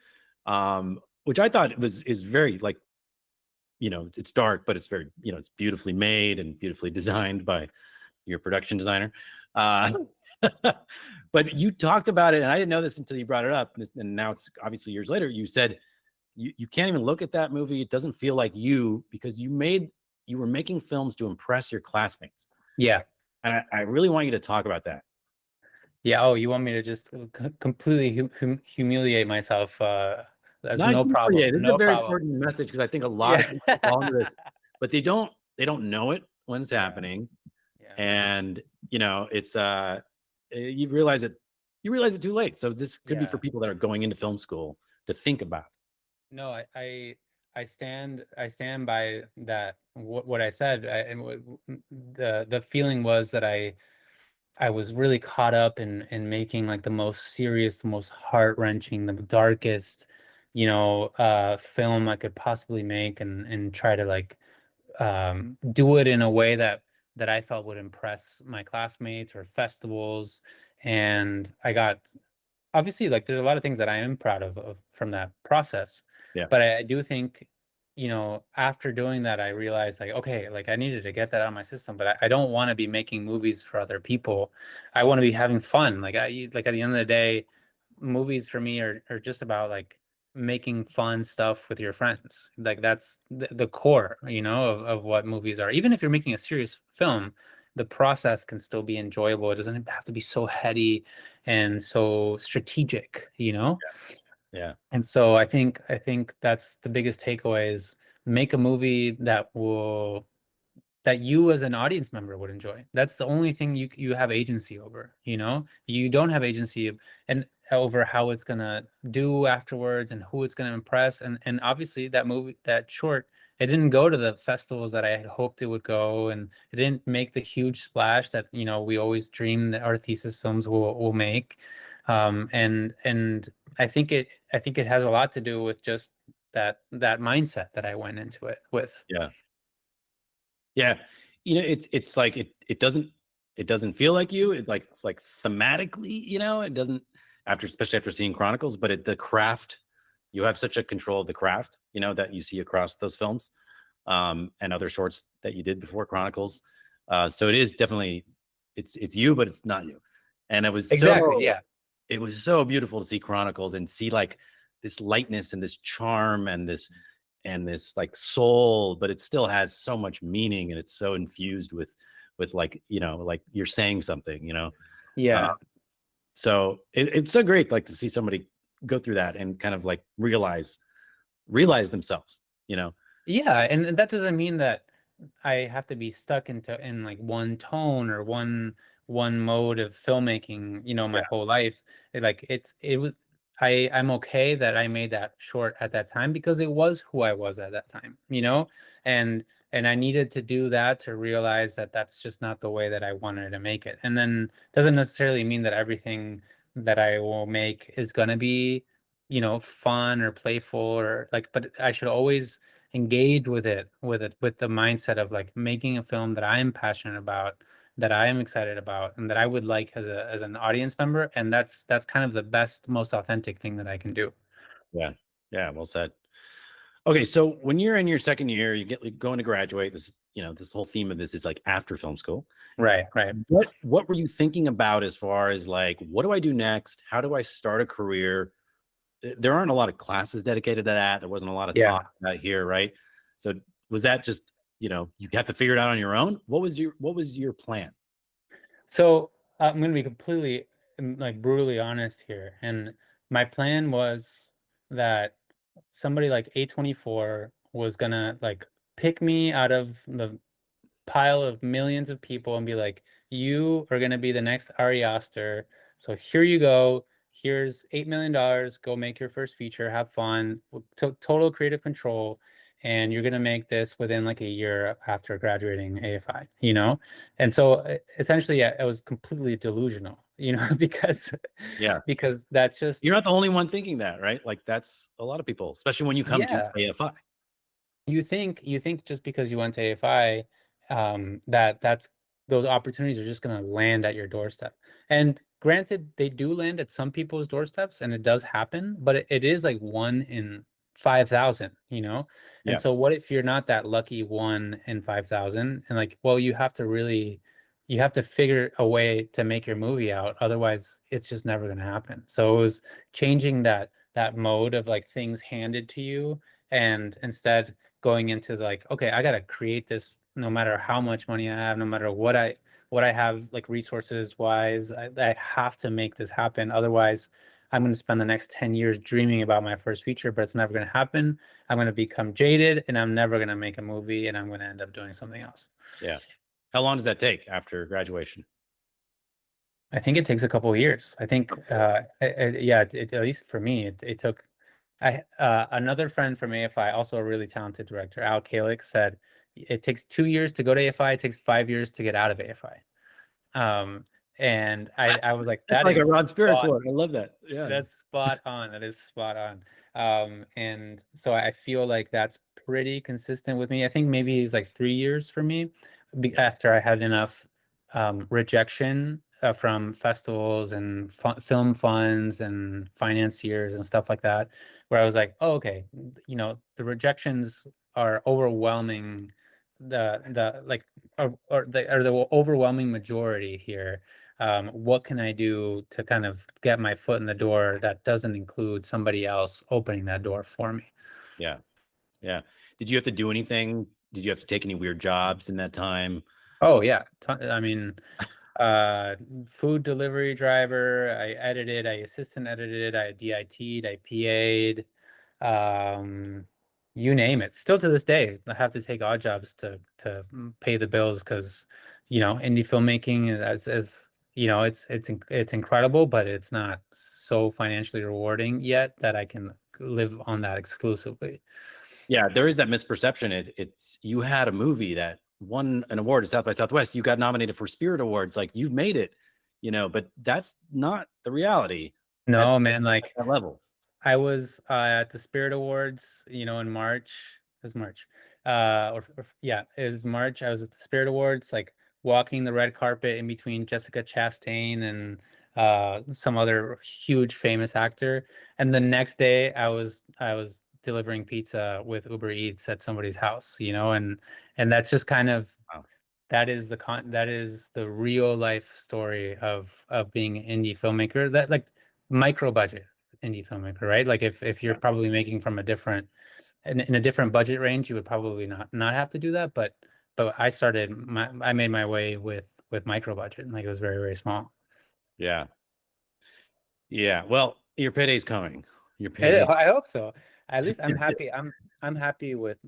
which I thought is very, like, it's dark, but it's very, it's beautifully made and beautifully designed by your production designer. But you talked about it, and I didn't know this until you brought it up, and now it's obviously years later. You said you can't even look at that movie. It doesn't feel like you, because you were making films to impress your classmates. Yeah. And I really want you to talk about that. Yeah. Oh, you want me to just completely humiliate myself? That's Not no problem. This is No a very problem. important message, because I think a lot of people fall into this, but they don't know it when it's happening. Yeah. And it's you realize it too late. So this could be for people that are going into film school to think about. No, I stand by that. What I said, the feeling was that I was really caught up in making like the most serious, the most heart-wrenching, the darkest, film I could possibly make, and try to like do it in a way that I felt would impress my classmates or festivals. And I got, obviously, like, there's a lot of things that I am proud of from that process. Yeah. But I do think, after doing that, I realized, like, okay, like, I needed to get that out of my system, but I don't want to be making movies for other people. I want to be having fun. Like, at the end of the day, movies for me are just about like making fun stuff with your friends. Like, that's the core, of what movies are. Even if you're making a serious film, the process can still be enjoyable. It doesn't have to be so heady and so strategic, Yeah. And so I think that's the biggest takeaway, is make a movie that you as an audience member would enjoy. That's the only thing you have agency over. You don't have agency and over how it's gonna do afterwards and who it's gonna impress. And obviously that short, it didn't go to the festivals that I had hoped it would go, and it didn't make the huge splash that we always dream that our thesis films will make. And I think it has a lot to do with just that mindset that I went into it with. Yeah. Yeah. It's like it doesn't feel like you. It like thematically, it doesn't, especially after seeing Chronicles, but the craft, you have such a control of the craft, that you see across those films, and other shorts that you did before Chronicles. So it is definitely, it's you, but it's not you. And it was exactly, yeah. It was so beautiful to see Chronicles and see like this lightness and this charm and this like soul, but it still has so much meaning, and it's so infused with like, like you're saying something, Yeah. So it's so great, like, to see somebody go through that and kind of like realize realize themselves, you know? Yeah, and that doesn't mean that I have to be stuck in like one tone or one mode of filmmaking, you know, my whole life. I'm okay that I made that short at that time because it was who I was at that time, you know, and I needed to do that to realize that that's just not the way that I wanted to make it. And then doesn't necessarily mean that everything that I will make is gonna be, you know, fun or playful or like, but I should always engage with the mindset of like making a film that I'm passionate about, that I am excited about, and that I would like as an audience member. And that's kind of the best, most authentic thing that I can do. Yeah. Yeah. Well said. Okay. So when you're in your second year, you get going to graduate. This, you know, this whole theme of this is like after film school. Right. What were you thinking about as far as like, what do I do next? How do I start a career? There aren't a lot of classes dedicated to that. There wasn't a lot of talk about here, right? So was that just, you know, you have to figure it out on your own? What was your plan? So I'm going to be completely like brutally honest here. And my plan was that somebody like A24 was going to like pick me out of the pile of millions of people and be like, you are going to be the next Ari Aster. So here you go. Here's $8 million. Go make your first feature. Have fun. Total creative control. And you're going to make this within like a year after graduating AFI, you know? And so essentially, I was completely delusional, you know, because that's just... You're not the only one thinking that, right? Like that's a lot of people, especially when you come to AFI. You think just because you went to AFI, that's those opportunities are just going to land at your doorstep. And granted, they do land at some people's doorsteps, and it does happen, but it is like 1 in 5,000, you know? And so what if you're not that lucky 1 in 5,000? And like, well, you have to figure a way to make your movie out. Otherwise, it's just never going to happen. So it was changing that mode of like things handed to you, and instead going into like, okay, I got to create this no matter how much money I have, no matter what I have like resources wise, I have to make this happen. Otherwise, I'm going to spend the next 10 years dreaming about my first feature, but it's never going to happen. I'm going to become jaded and I'm never going to make a movie, and I'm going to end up doing something else. Yeah. How long does that take after graduation? I think it takes a couple of years. I think, at least for me, it took... another friend from AFI, also a really talented director, Al Kalik, said it takes 2 years to go to AFI. It takes 5 years to get out of AFI. And I was like, that like is a Rod Spirit quote. I love that. Yeah, that's spot on. That is spot on. And so I feel like that's pretty consistent with me. I think maybe it was like 3 years for me after I had enough rejection from festivals and film funds and financiers and stuff like that, where I was like, oh, okay, you know, the rejections are overwhelming, the overwhelming majority here. What can I do to kind of get my foot in the door that doesn't include somebody else opening that door for me? Yeah. Did you have to do anything? Did you have to take any weird jobs in that time? Oh yeah, I mean, food delivery driver. I edited. I assistant edited. I DIT'd. I PA'd. You name it. Still to this day, I have to take odd jobs to pay the bills because, you know, indie filmmaking, as you know, it's incredible, but it's not so financially rewarding yet that I can live on that exclusively. Yeah, there is that misperception. It's you had a movie that won an award at South by Southwest. You got nominated for Spirit Awards. Like you've made it, you know, but that's not the reality. No, man, like that level. I was at the Spirit Awards, you know, in March. It was March. It was March. I was at the Spirit Awards, like walking the red carpet in between Jessica Chastain and some other huge famous actor. And the next day I was delivering pizza with Uber Eats at somebody's house, you know, and that's just kind of that is the real life story of being an indie filmmaker, that like micro budget indie filmmaker, right? Like if you're probably making from a different in a different budget range, you would probably not have to do that. But I made my way with micro budget, like it was very, very small. Yeah. Well, your payday's coming. Your payday. I hope so. at least I'm happy. I'm happy with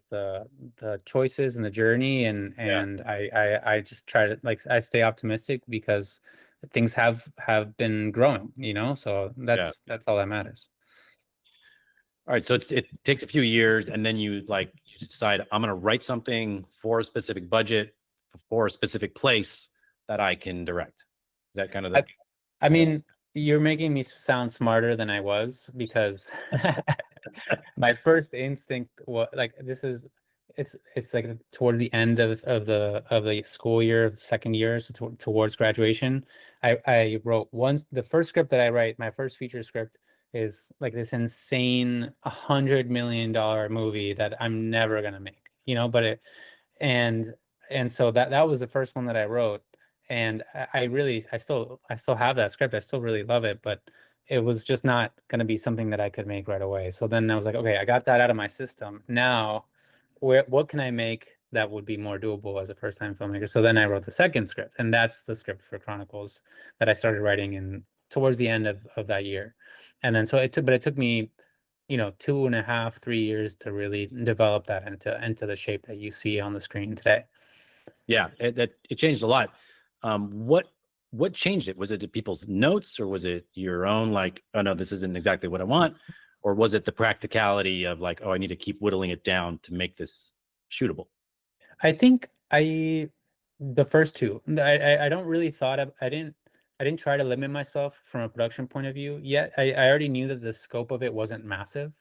the choices and the journey, and I just try to, like, I stay optimistic because things have been growing, you know. So that's all that matters. All right, so it takes a few years, and then you decide, I'm going to write something for a specific budget, for a specific place that I can direct. Is that kind of the? I mean, you're making me sound smarter than I was, because my first instinct was like, it's like towards the end of the school year, second year, so towards graduation. I wrote the first script that I write, my first feature script, is like this insane $100 million movie that I'm never gonna make, you know. But and so that was the first one that I wrote, and I still have that script. I still really love it, but it was just not going to be something that I could make right away. So then I was like, okay, I got that out of my system. Now, what can I make that would be more doable as a first-time filmmaker? So then I wrote the second script, and that's the script for Chronicles that I started writing towards the end of that year. And then so it took me, 2.5, 3 years to really develop that into the shape that you see on the screen today. Yeah, it changed a lot. What changed it? Was it people's notes, or was it your own, like, oh no, this isn't exactly what I want? Or was it the practicality of like, oh, I need to keep whittling it down to make this shootable? I think the first two. I don't really I didn't try to limit myself from a production point of view yet. I already knew that the scope of it wasn't massive,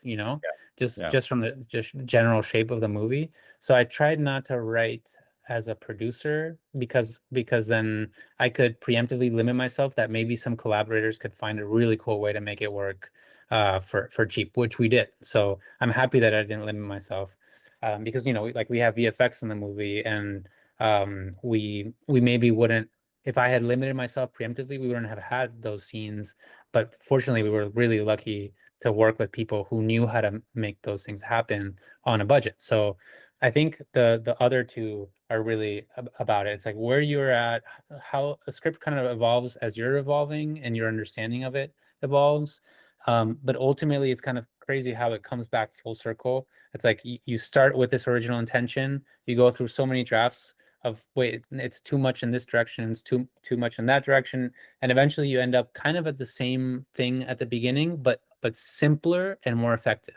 just from the general shape of the movie. So I tried not to write as a producer, because then I could preemptively limit myself that maybe some collaborators could find a really cool way to make it work for cheap, which we did. So I'm happy that I didn't limit myself, because we have VFX in the movie, and we maybe wouldn't, if I had limited myself preemptively, we wouldn't have had those scenes. But fortunately, we were really lucky to work with people who knew how to make those things happen on a budget. So I think the other two are really about it. It's like where you're at, how a script kind of evolves as you're evolving and your understanding of it evolves. But ultimately, it's kind of crazy how it comes back full circle. It's like you start with this original intention, you go through so many drafts of, wait, it's too much in this direction, it's too much in that direction, and eventually you end up kind of at the same thing at the beginning, but simpler and more effective.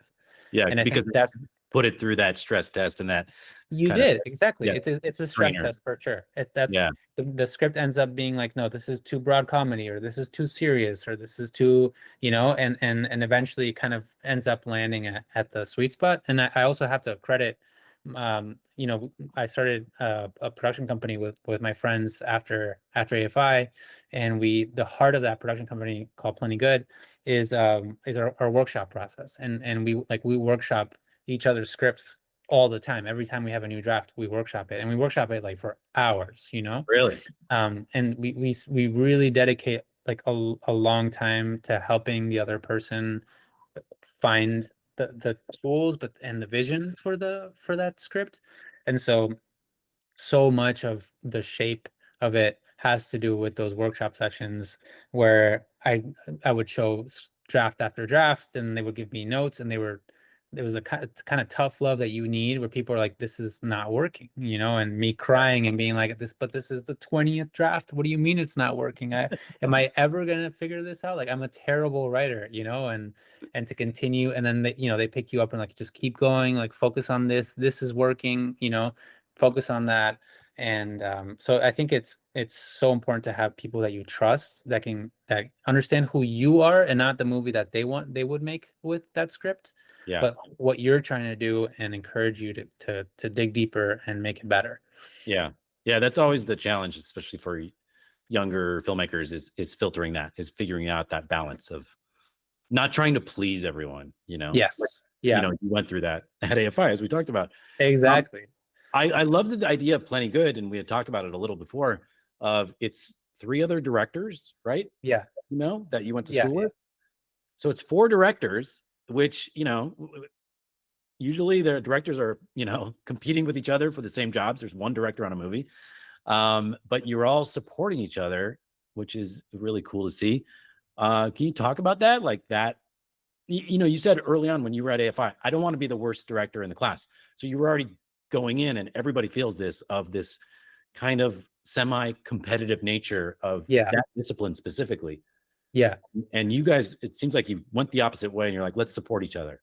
Yeah, and I because think that's put it through that stress test and that you did exactly. It's a stress trainer. test for sure. The script ends up being like, no, this is too broad comedy, or this is too serious, or this is too, and eventually kind of ends up landing at the sweet spot. And I also have to credit, I started a production company with my friends after AFI, and the heart of that production company, called Plenty Good, is our workshop process, and we workshop each other's scripts all the time. Every time we have a new draft, we workshop it, and we workshop it like for hours, Really? And we really dedicate like a long time to helping the other person find the tools, and the vision for that script. And so much of the shape of it has to do with those workshop sessions, where I would show draft after draft, and they would give me notes, and there was a kind of tough love that you need, where people are like, this is not working, and me crying and being like, this is the 20th draft. What do you mean it's not working? Am I ever going to figure this out? Like, I'm a terrible writer, and to continue. And then they pick you up and like, just keep going, like, focus on this. This is working, focus on that. And so I think it's so important to have people that you trust, that understand who you are, and not the movie that they would make with that script, but what you're trying to do, and encourage you to dig deeper and make it better. Yeah, that's always the challenge, especially for younger filmmakers, is filtering that, is figuring out that balance of not trying to please everyone. Yes. Yeah. You went through that at AFI, as we talked about. Exactly. I love the idea of Plenty Good, and we had talked about it a little before, of it's 3 other directors, right? Yeah. That you went to school with. So it's 4 directors, which, usually their directors are, competing with each other for the same jobs. There's one director on a movie. But you're all supporting each other, which is really cool to see. Can you talk about that? Like that, You said early on when you were at AFI, I don't want to be the worst director in the class. So you were already going in, and everybody feels this kind of semi-competitive nature of that discipline specifically. Yeah. And you guys, it seems like you went the opposite way, and you're like, let's support each other.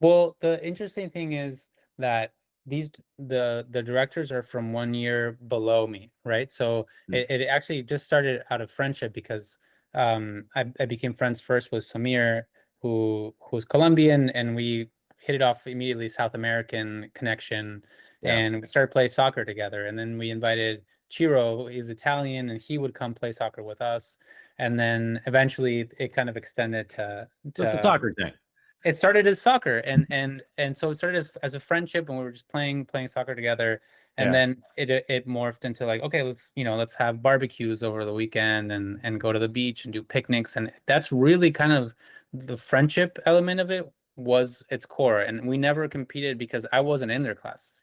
Well, the interesting thing is that the directors are from 1 year below me, right? So it actually just started out of friendship because I became friends first with Samir, who's Colombian, and we hit it off immediately, South American connection, and we started playing soccer together. And then we invited Ciro, he's Italian, and he would come play soccer with us. And then eventually it kind of extended to it's a soccer thing. It started as soccer, and so it started as a friendship, and we were just playing soccer together, and then it morphed into like, okay, let's have barbecues over the weekend and go to the beach and do picnics, and that's really kind of the friendship element of it was its core. And we never competed because I wasn't in their class,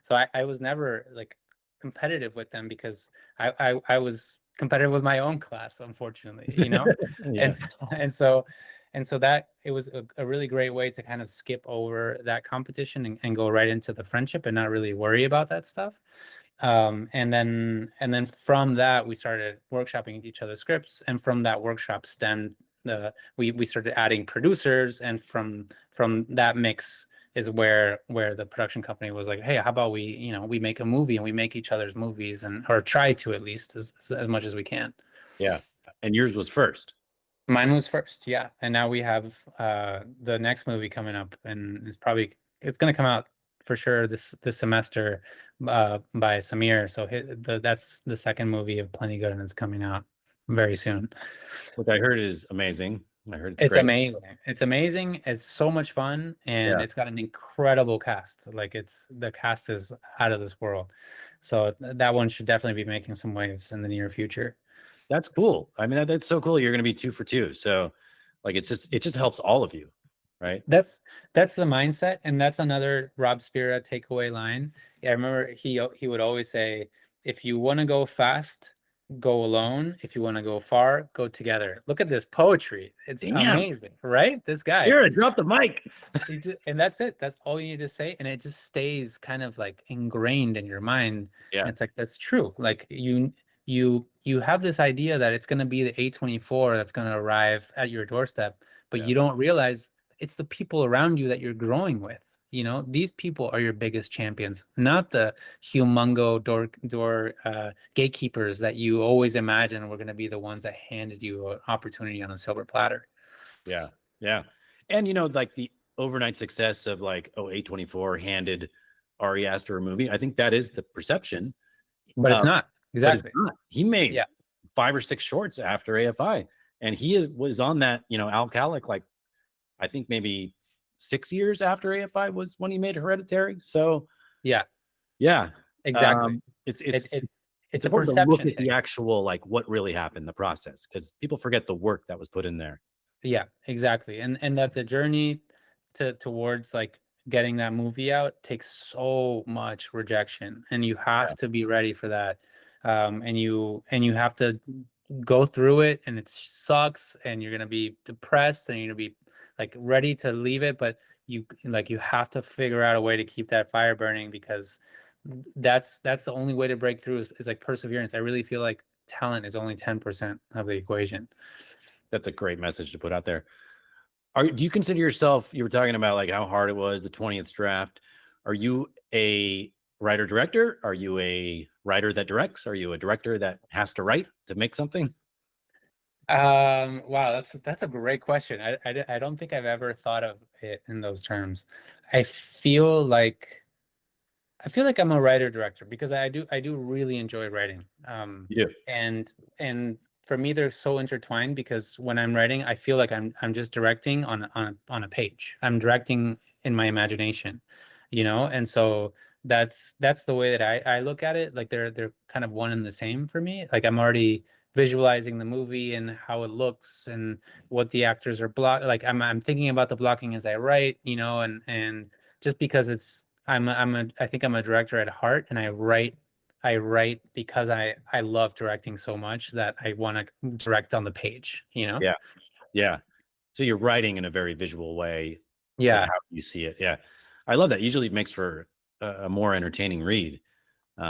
so I was never like competitive with them because I was competitive with my own class, unfortunately, and so that it was a really great way to kind of skip over that competition and go right into the friendship and not really worry about that stuff. And then from that we started workshopping each other's scripts, and from that workshop stemmed we started adding producers, and from that mix is where the production company was like, hey, how about we make a movie and we make each other's movies, or try to, at least as much as we can. Yeah. And yours was first. Mine was first, yeah. And now we have the next movie coming up, and it's going to come out for sure this semester by Samir. So that's the second movie of Plenty Good, and it's coming out very soon. Which I heard is amazing. I heard it's great. amazing. It's amazing. It's so much fun, and it's got an incredible cast. Like the cast is out of this world. So that one should definitely be making some waves in the near future. That's cool. I mean, that's so cool. You're going to be 2 for 2. So like, it just helps all of you, right? That's the mindset. And that's another Rob Spira takeaway line. I remember he would always say, if you want to go fast, go alone. If you want to go far, go together. Look at this poetry. It's amazing, right? This guy. Here, drop the mic. And that's it. That's all you need to say. And it just stays kind of like ingrained in your mind. Yeah. And it's like, that's true. Like you have this idea that it's going to be the A24 that's going to arrive at your doorstep, but you don't realize it's the people around you that you're growing with. These people are your biggest champions, not the humongo door gatekeepers that you always imagine were going to be the ones that handed you an opportunity on a silver platter. Yeah. Yeah. And, like the overnight success of like, A24 handed Ari Aster a movie. I think that is the perception. But it's not. Exactly. He made 5 or 6 shorts after AFI, and he was on that, alcoholic, like I think maybe 6 years after AFI was when he made Hereditary. So yeah, exactly. It's a important perception to look at thing. the actual, like, what really happened, the process, because people forget the work that was put in there. Yeah, exactly. And that the journey towards like getting that movie out takes so much rejection, and you have to be ready for that. And you have to go through it, and it sucks, and you're gonna be depressed, and you're gonna be like ready to leave it, but you have to figure out a way to keep that fire burning, because that's the only way to break through is like perseverance. I really feel like talent is only 10% of the equation. That's a great message to put out there. Do you consider yourself, you were talking about like how hard it was, the 20th draft. Are you a writer director? Are you a writer that directs? Are you a director that has to write to make something? Wow, that's a great question. I don't think I've ever thought of it in those terms. I feel like I'm a writer director because I do really enjoy writing. You do. And for me, they're so intertwined, because when I'm writing, I feel like I'm just directing on a page. I'm directing in my imagination, and so that's the way that I look at it. Like they're kind of one and the same for me. Like I'm already visualizing the movie and how it looks and what the actors are like I'm thinking about the blocking as I write, and just because I think I'm a director at heart, and I write because I love directing so much that I want to direct on the page, Yeah. So you're writing in a very visual way. Yeah. Like how you see it. Yeah. I love that. Usually it makes for a more entertaining read.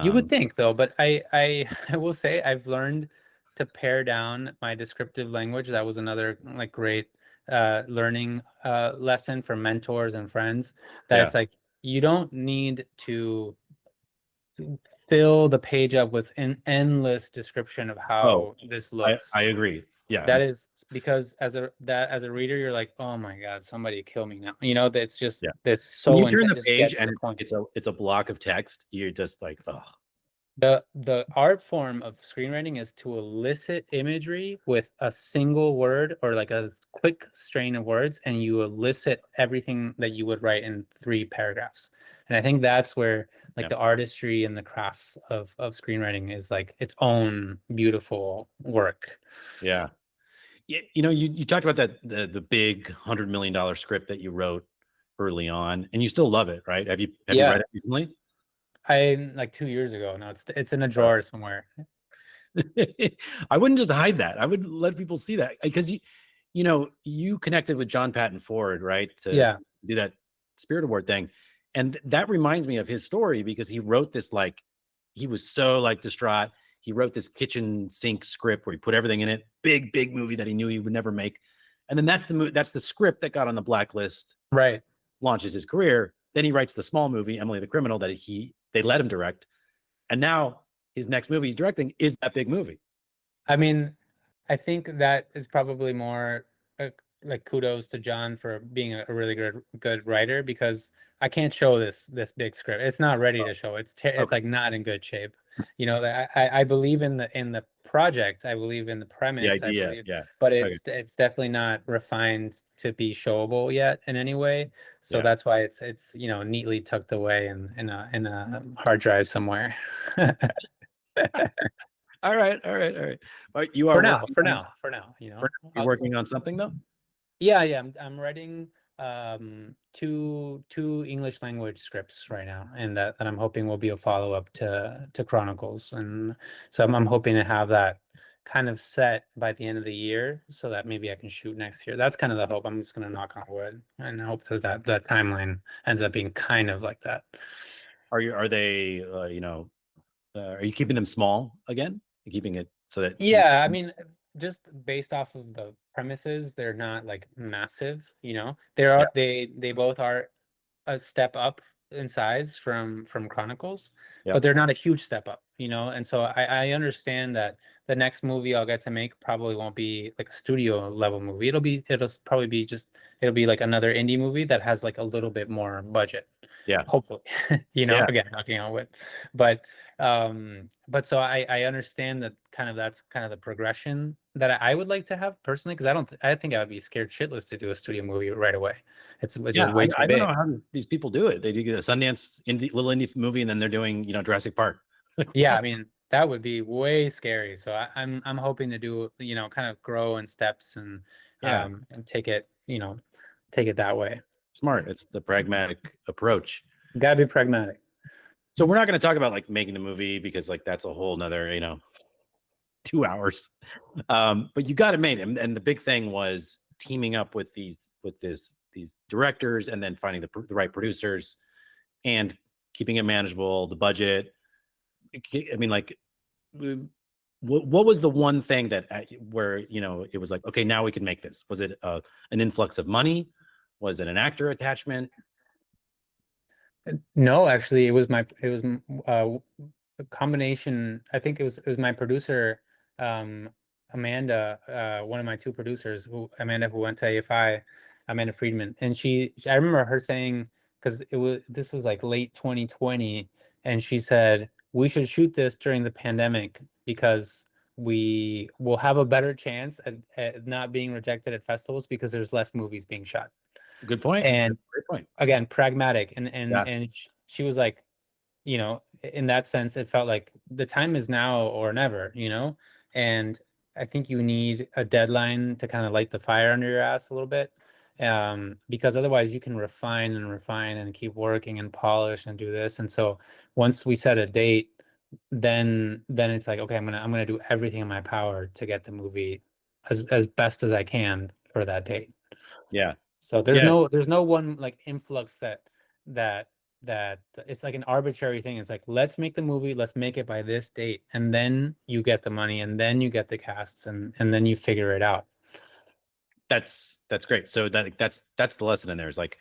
You would think, though, but I I will say I've learned to pare down my descriptive language. That was another like great learning lesson for mentors and friends. That Yeah. it's like you don't need to fill the page up with an endless description of how this looks. I agree. Yeah. That is because as a reader, you're like, oh my God, somebody kill me now. You know, that's just that's so When you turn intense. the Just get page to and the point. it's a block of text, you're just like, oh. The art form of screenwriting is to elicit imagery with a single word or like a quick strain of words, and you elicit everything that you would write in 3 paragraphs. And I think that's where like the artistry and the craft of screenwriting is like its own beautiful work. Yeah. You know, you talked about that the big $100 million script that you wrote early on, and you still love it, right? Have you read it recently? I like 2 years ago. No, it's in a drawer somewhere. I wouldn't just hide that. I would let people see that because you know, you connected with John Patton Ford, right? To do that Spirit Award thing. And that reminds me of his story because he wrote this, like, he was so like distraught. He wrote this kitchen sink script where he put everything in it, big movie that he knew he would never make. And then that's the script that got on the blacklist. Right. Launches his career. Then he writes the small movie, Emily the Criminal, that they let him direct. And now his next movie he's directing is that big movie. I mean, I think that is probably more like kudos to John for being a really good writer, because I can't show this big script. It's not ready to show. It's like not in good shape. You know, I believe in the project. I believe in the premise. The idea, but it's definitely not refined to be showable yet in any way. So that's why it's you know, neatly tucked away in a hard drive somewhere. All right. But you are for now, you know. You're working on something though? Yeah. I'm writing two English language scripts right now, and that I'm hoping will be a follow-up to Chronicles. And so I'm hoping to have that kind of set by the end of the year so that maybe I can shoot next year. That's kind of the hope. I'm just gonna knock on wood and hope that timeline ends up being kind of like that. Are they you know, are you keeping them small again? You're keeping it so that I mean, just based off of the premises, they're not like massive, you know. They both are a step up in size from Chronicles, but they're not a huge step up, you know. And so I understand that the next movie I'll get to make probably won't be like a studio level movie. It'll be like another indie movie that has like a little bit more budget. Yeah. Hopefully. You know, again, knocking on wood. But so I understand that that's kind of the progression that I would like to have personally, because I think I would be scared shitless to do a studio movie right away. It's just way too I big. don't know how these people do it. They do a Sundance little indie movie, and then they're doing, you know, Jurassic Park. Yeah, I mean, that would be way scary. So I'm hoping to do, you know, kind of grow in steps and take it that way. Smart. It's the pragmatic approach. Gotta be pragmatic. So we're not going to talk about like making the movie because like that's a whole nother, you know, 2 hours. But you got it made. And the big thing was teaming up with these directors, and then finding the right producers and keeping it manageable, the budget. I mean, like, what was the one thing that where, you know, it was like, okay, now we can make this? Was it an influx of money? Was it an actor attachment? No, actually, it was a combination. I think it was my producer, Amanda, one of my 2 producers, who went to AFI, Amanda Friedman, and I remember her saying, because this was like late 2020, and she said we should shoot this during the pandemic because we will have a better chance at not being rejected at festivals because there's less movies being shot. Good point. And great point. Again, pragmatic, and she was like, you know, in that sense, it felt like the time is now or never, you know. And I think you need a deadline to kind of light the fire under your ass a little bit, because otherwise you can refine and keep working and polish and do this. And so once we set a date, then it's like, okay, I'm gonna do everything in my power to get the movie as best as I can for that date. Yeah. So there's Yeah. there's no one like influx that it's like an arbitrary thing. It's like, let's make the movie, let's make it by this date, and then you get the money, and then you get the casts, and then you figure it out. That's great. So that's the lesson in there, is like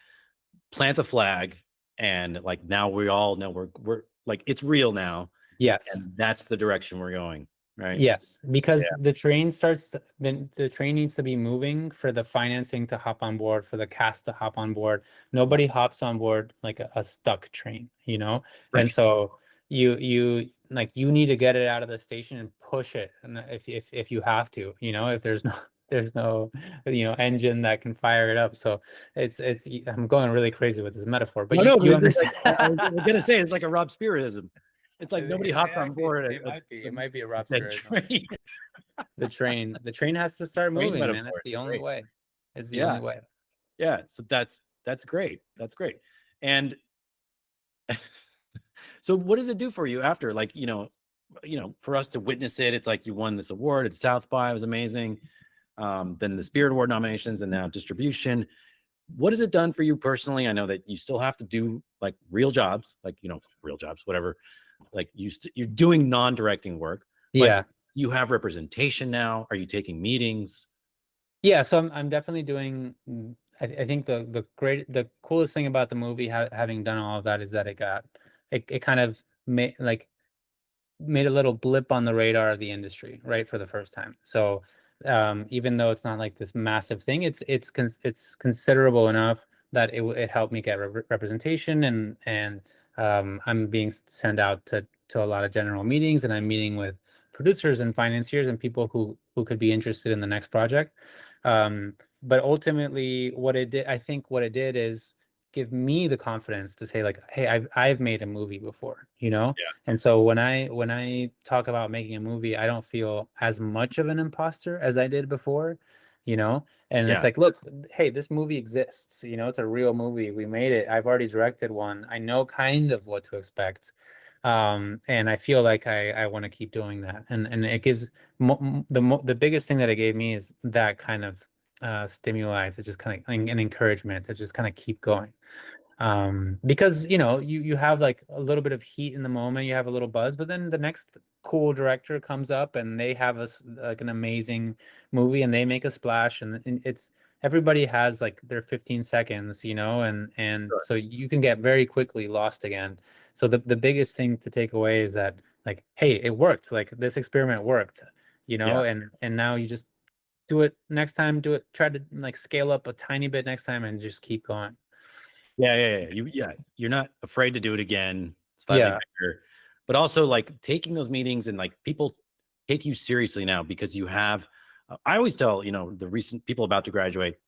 plant a flag, and like now we all know we're like, it's real now, Yes. and that's the direction we're going, right? Yes, because Yeah. the train starts the train needs to be moving for the financing to hop on board, for the cast to hop on board. Nobody hops on board like a stuck train, you know? Right. And so you like, you need to get it out of the station and push it, and if you have to, you know, if there's no there's no, you know, engine that can fire it up. So it's I'm going really crazy with this metaphor, but No, you but it's like, understand. I was gonna say, it's like a Rob Spearism. It's like nobody hopped on Exactly. board. It might be a Rob that Spearism. train. The train has to start Train moving, man. metaphor. It's the only Great. way. It's the Yeah. only way. Yeah. So that's great. That's great. And so what does it do for you after? Like, for us to witness it, it's like you won this award at South by, it was amazing. Then the Spirit Award nominations, and now distribution. What has it done for you personally? I know that you still have to do like real jobs, like, real jobs, whatever. Like you're doing non-directing work, but Yeah. you have representation now. Are you taking meetings? Yeah, so I'm definitely doing. I think the coolest thing about the movie, having done all of that, is that it kind of made a little blip on the radar of the industry, right, for the first time. So even though it's not like this massive thing, it's considerable enough that it helped me get representation, and I'm being sent out to a lot of general meetings, and I'm meeting with producers and financiers and people who could be interested in the next project. But ultimately, I think what it did is give me the confidence to say, like, hey, I've made a movie before, you know? Yeah. And so when I talk about making a movie, I don't feel as much of an imposter as I did before, you know? And it's Yeah. like, look, hey, this movie exists, you know, it's a real movie. We made it. I've already directed one. I know kind of what to expect. And I feel like I want to keep doing that. And it gives the biggest thing that it gave me is that kind of stimuli to just kind of, an encouragement to just kind of keep going. Because you have like a little bit of heat in the moment, you have a little buzz, but then the next cool director comes up and they have like an amazing movie, and they make a splash, and it's everybody has like their 15 seconds, and Sure. so you can get very quickly lost again. So the biggest thing to take away is that, like, hey, it worked, like this experiment worked, Yeah. and now you just do it next time, try to like scale up a tiny bit next time, and just keep going. Yeah. You're not afraid to do it again, slightly bigger, but also like taking those meetings, and like people take you seriously now because you have. I always tell the recent people about to graduate,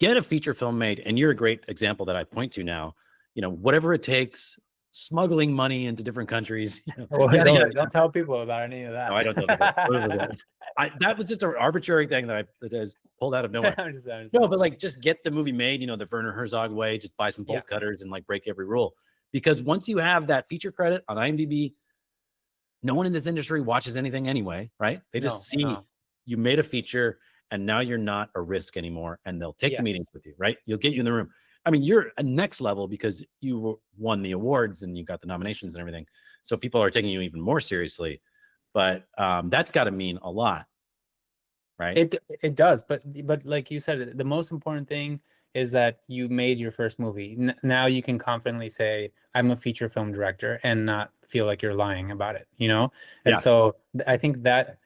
get a feature film made, and you're a great example that I point to now. Whatever it takes, smuggling money into different countries. Don't tell people about any of that. No, I don't tell people. That was just an arbitrary thing that I pulled out of nowhere. No, but like, just get the movie made, the Werner Herzog way. Just buy some bolt cutters and like break every rule. Because once you have that feature credit on IMDb, no one in this industry watches anything anyway, right? They just see you made a feature, and now you're not a risk anymore, and they'll take the meetings with you, right? You'll get you in the room. I mean, you're a next level because you won the awards and you got the nominations and everything. So people are taking you even more seriously. But that's got to mean a lot, right? It does, but like you said, the most important thing is that you made your first movie. Now you can confidently say, I'm a feature film director, and not feel like you're lying about it, And so I think that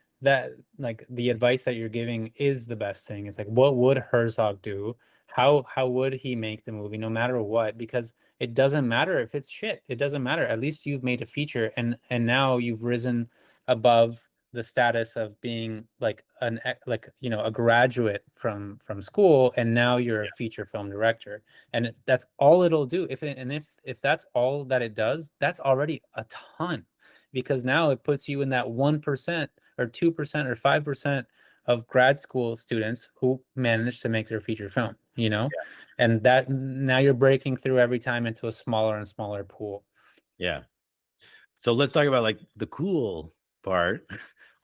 like the advice that you're giving is the best thing. It's like, what would Herzog do? How would he make the movie, no matter what? Because it doesn't matter if it's shit. It doesn't matter. At least you've made a feature, and now you've risen above the status of being like a graduate from school, and now you're a feature film director, and that's all it'll do. If that's all that it does, that's already a ton, because now it puts you in that 1% or 2% or 5% of grad school students who manage to make their feature film, and that now you're breaking through every time into a smaller and smaller pool. Yeah. So let's talk about like the cool part.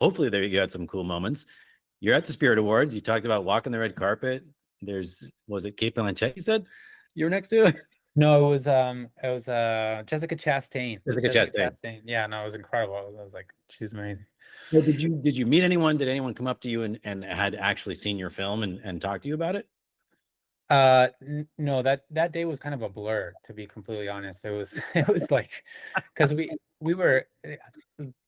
Hopefully there you got some cool moments. You're at the Spirit Awards. You talked about walking the red carpet. was it Kate Blanchett? You said you were next to? No, it was Jessica Chastain. Jessica Chastain. Yeah, no, it was incredible. I was like, she's amazing. Well, did you meet anyone? Did anyone come up to you and had actually seen your film and talk to you about it? No, that day was kind of a blur, to be completely honest. It was it was like, because we were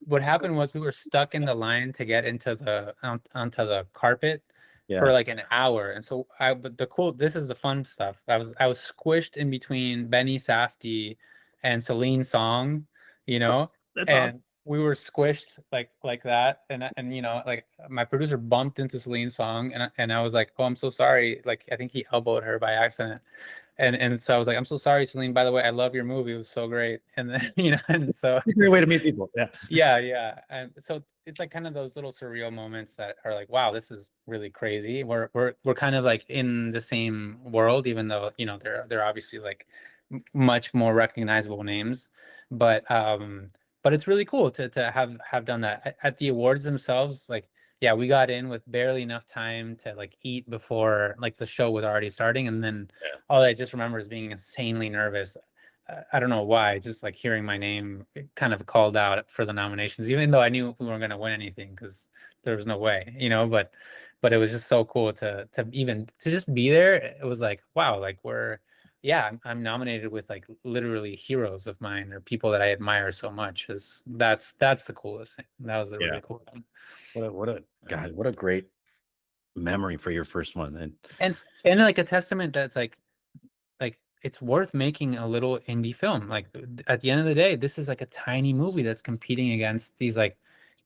what happened was we were stuck in the line to get into onto the carpet for like an hour. And so but this is the fun stuff. I was squished in between Benny Safdie and Celine Song, you know. That's and awesome. we were squished like that, and you know, like my producer bumped into Celine Song, and I was like, oh, I'm so sorry, like I think he elbowed her by accident, and so I was like, I'm so sorry, Celine, by the way, I love your movie, it was so great. And then you know, and so Great way to meet people. yeah, and so it's like kind of those little surreal moments that are like, wow, this is really crazy. We're kind of like in the same world, even though, you know, they're obviously like much more recognizable names, but it's really cool to have done that. At the awards themselves. Like, yeah, we got in with barely enough time to like eat before like the show was already starting, and then all I just remember is being insanely nervous. I don't know why, just like hearing my name kind of called out for the nominations, even though I knew we weren't going to win anything because there was no way, you know. But it was just so cool to just be there. It was like, wow, like I'm nominated with like literally heroes of mine or people that I admire so much. That's the coolest thing. That was the really cool thing. What a great memory for your first one. And like a testament that's like it's worth making a little indie film. Like at the end of the day, this is like a tiny movie that's competing against these like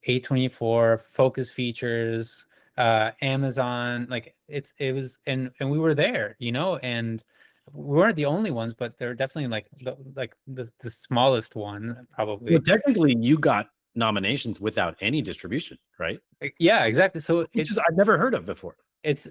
A24 Focus Features, Amazon. Like it was, and we were there, you know, and we weren't the only ones, but they're definitely like the smallest one probably. Well, technically, you got nominations without any distribution, right? Yeah, exactly. So Which is I've never heard of before. It's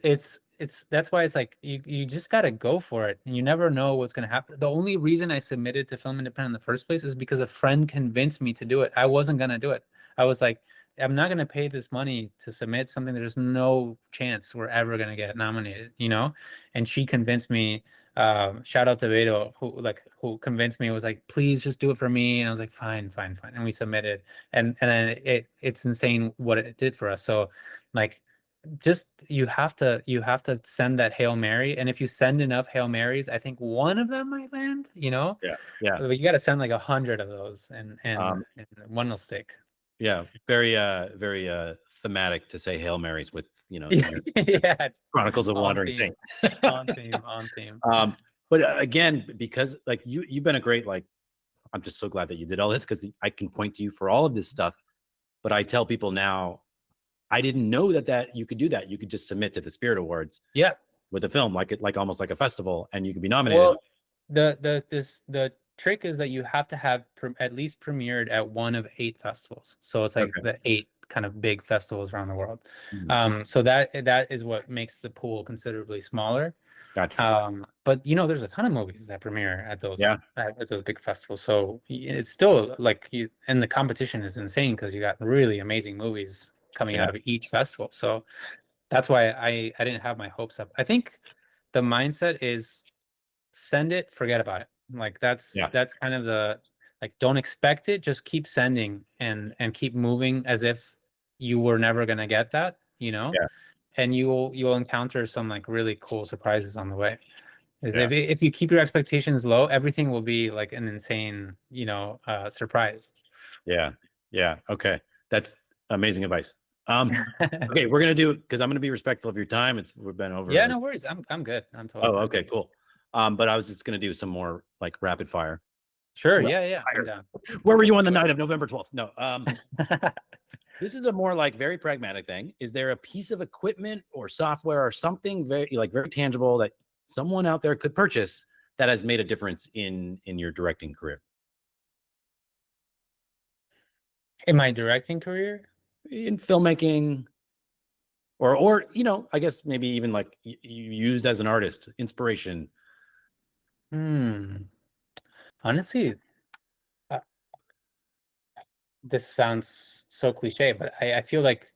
that's why it's like you just got to go for it, and you never know what's going to happen. The only reason I submitted to Film Independent in the first place is because a friend convinced me to do it. I wasn't going to do it. I was like, I'm not going to pay this money to submit something there's no chance we're ever going to get nominated, you know. And she convinced me. Shout out to Beto, who convinced me. It was like, please just do it for me. And I was like, fine. And we submitted, and then it's insane what it did for us. So like, just you have to send that Hail Mary, and if you send enough Hail Marys, I think one of them might land, you know. But you got to send like 100 of those, and one will stick. Very thematic to say Hail Marys with, you know, it's Chronicles of Wandering Saint. on theme. But again, because like you've been a great, like, I'm just so glad that you did all this, because I can point to you for all of this stuff. But I tell people now, I didn't know that you could do that. You could just submit to the Spirit Awards. With a film, like almost like a festival, and you could be nominated. Well, the trick is that you have to have at least premiered at one of 8 festivals. So it's like the 8 kind of big festivals around the world. So that is what makes the pool considerably smaller. Gotcha. But you know, there's a ton of movies that premiere at those at those big festivals. So it's still like and the competition is insane because you got really amazing movies coming out of each festival. So that's why I didn't have my hopes up. I think the mindset is send it, forget about it. Like that's kind of the, like, don't expect it, just keep sending and keep moving as if you were never gonna get that, you know. And you'll encounter some like really cool surprises on the way. If you keep your expectations low, everything will be like an insane, you know, surprise. Okay, that's amazing advice. Okay, we're gonna do, because I'm gonna be respectful of your time. We've been over. Yeah, no worries. I'm good. I'm totally. Oh, okay, cool. But I was just gonna do some more like rapid fire. Sure. Yeah. I'm down. Where were you on the night of November 12th? No. This is a more like very pragmatic thing. Is there a piece of equipment or software or something very tangible that someone out there could purchase that has made a difference in your directing career? In my directing career? In filmmaking, or you know, I guess maybe even like you use as an artist, inspiration. Honestly, this sounds so cliche, but I feel like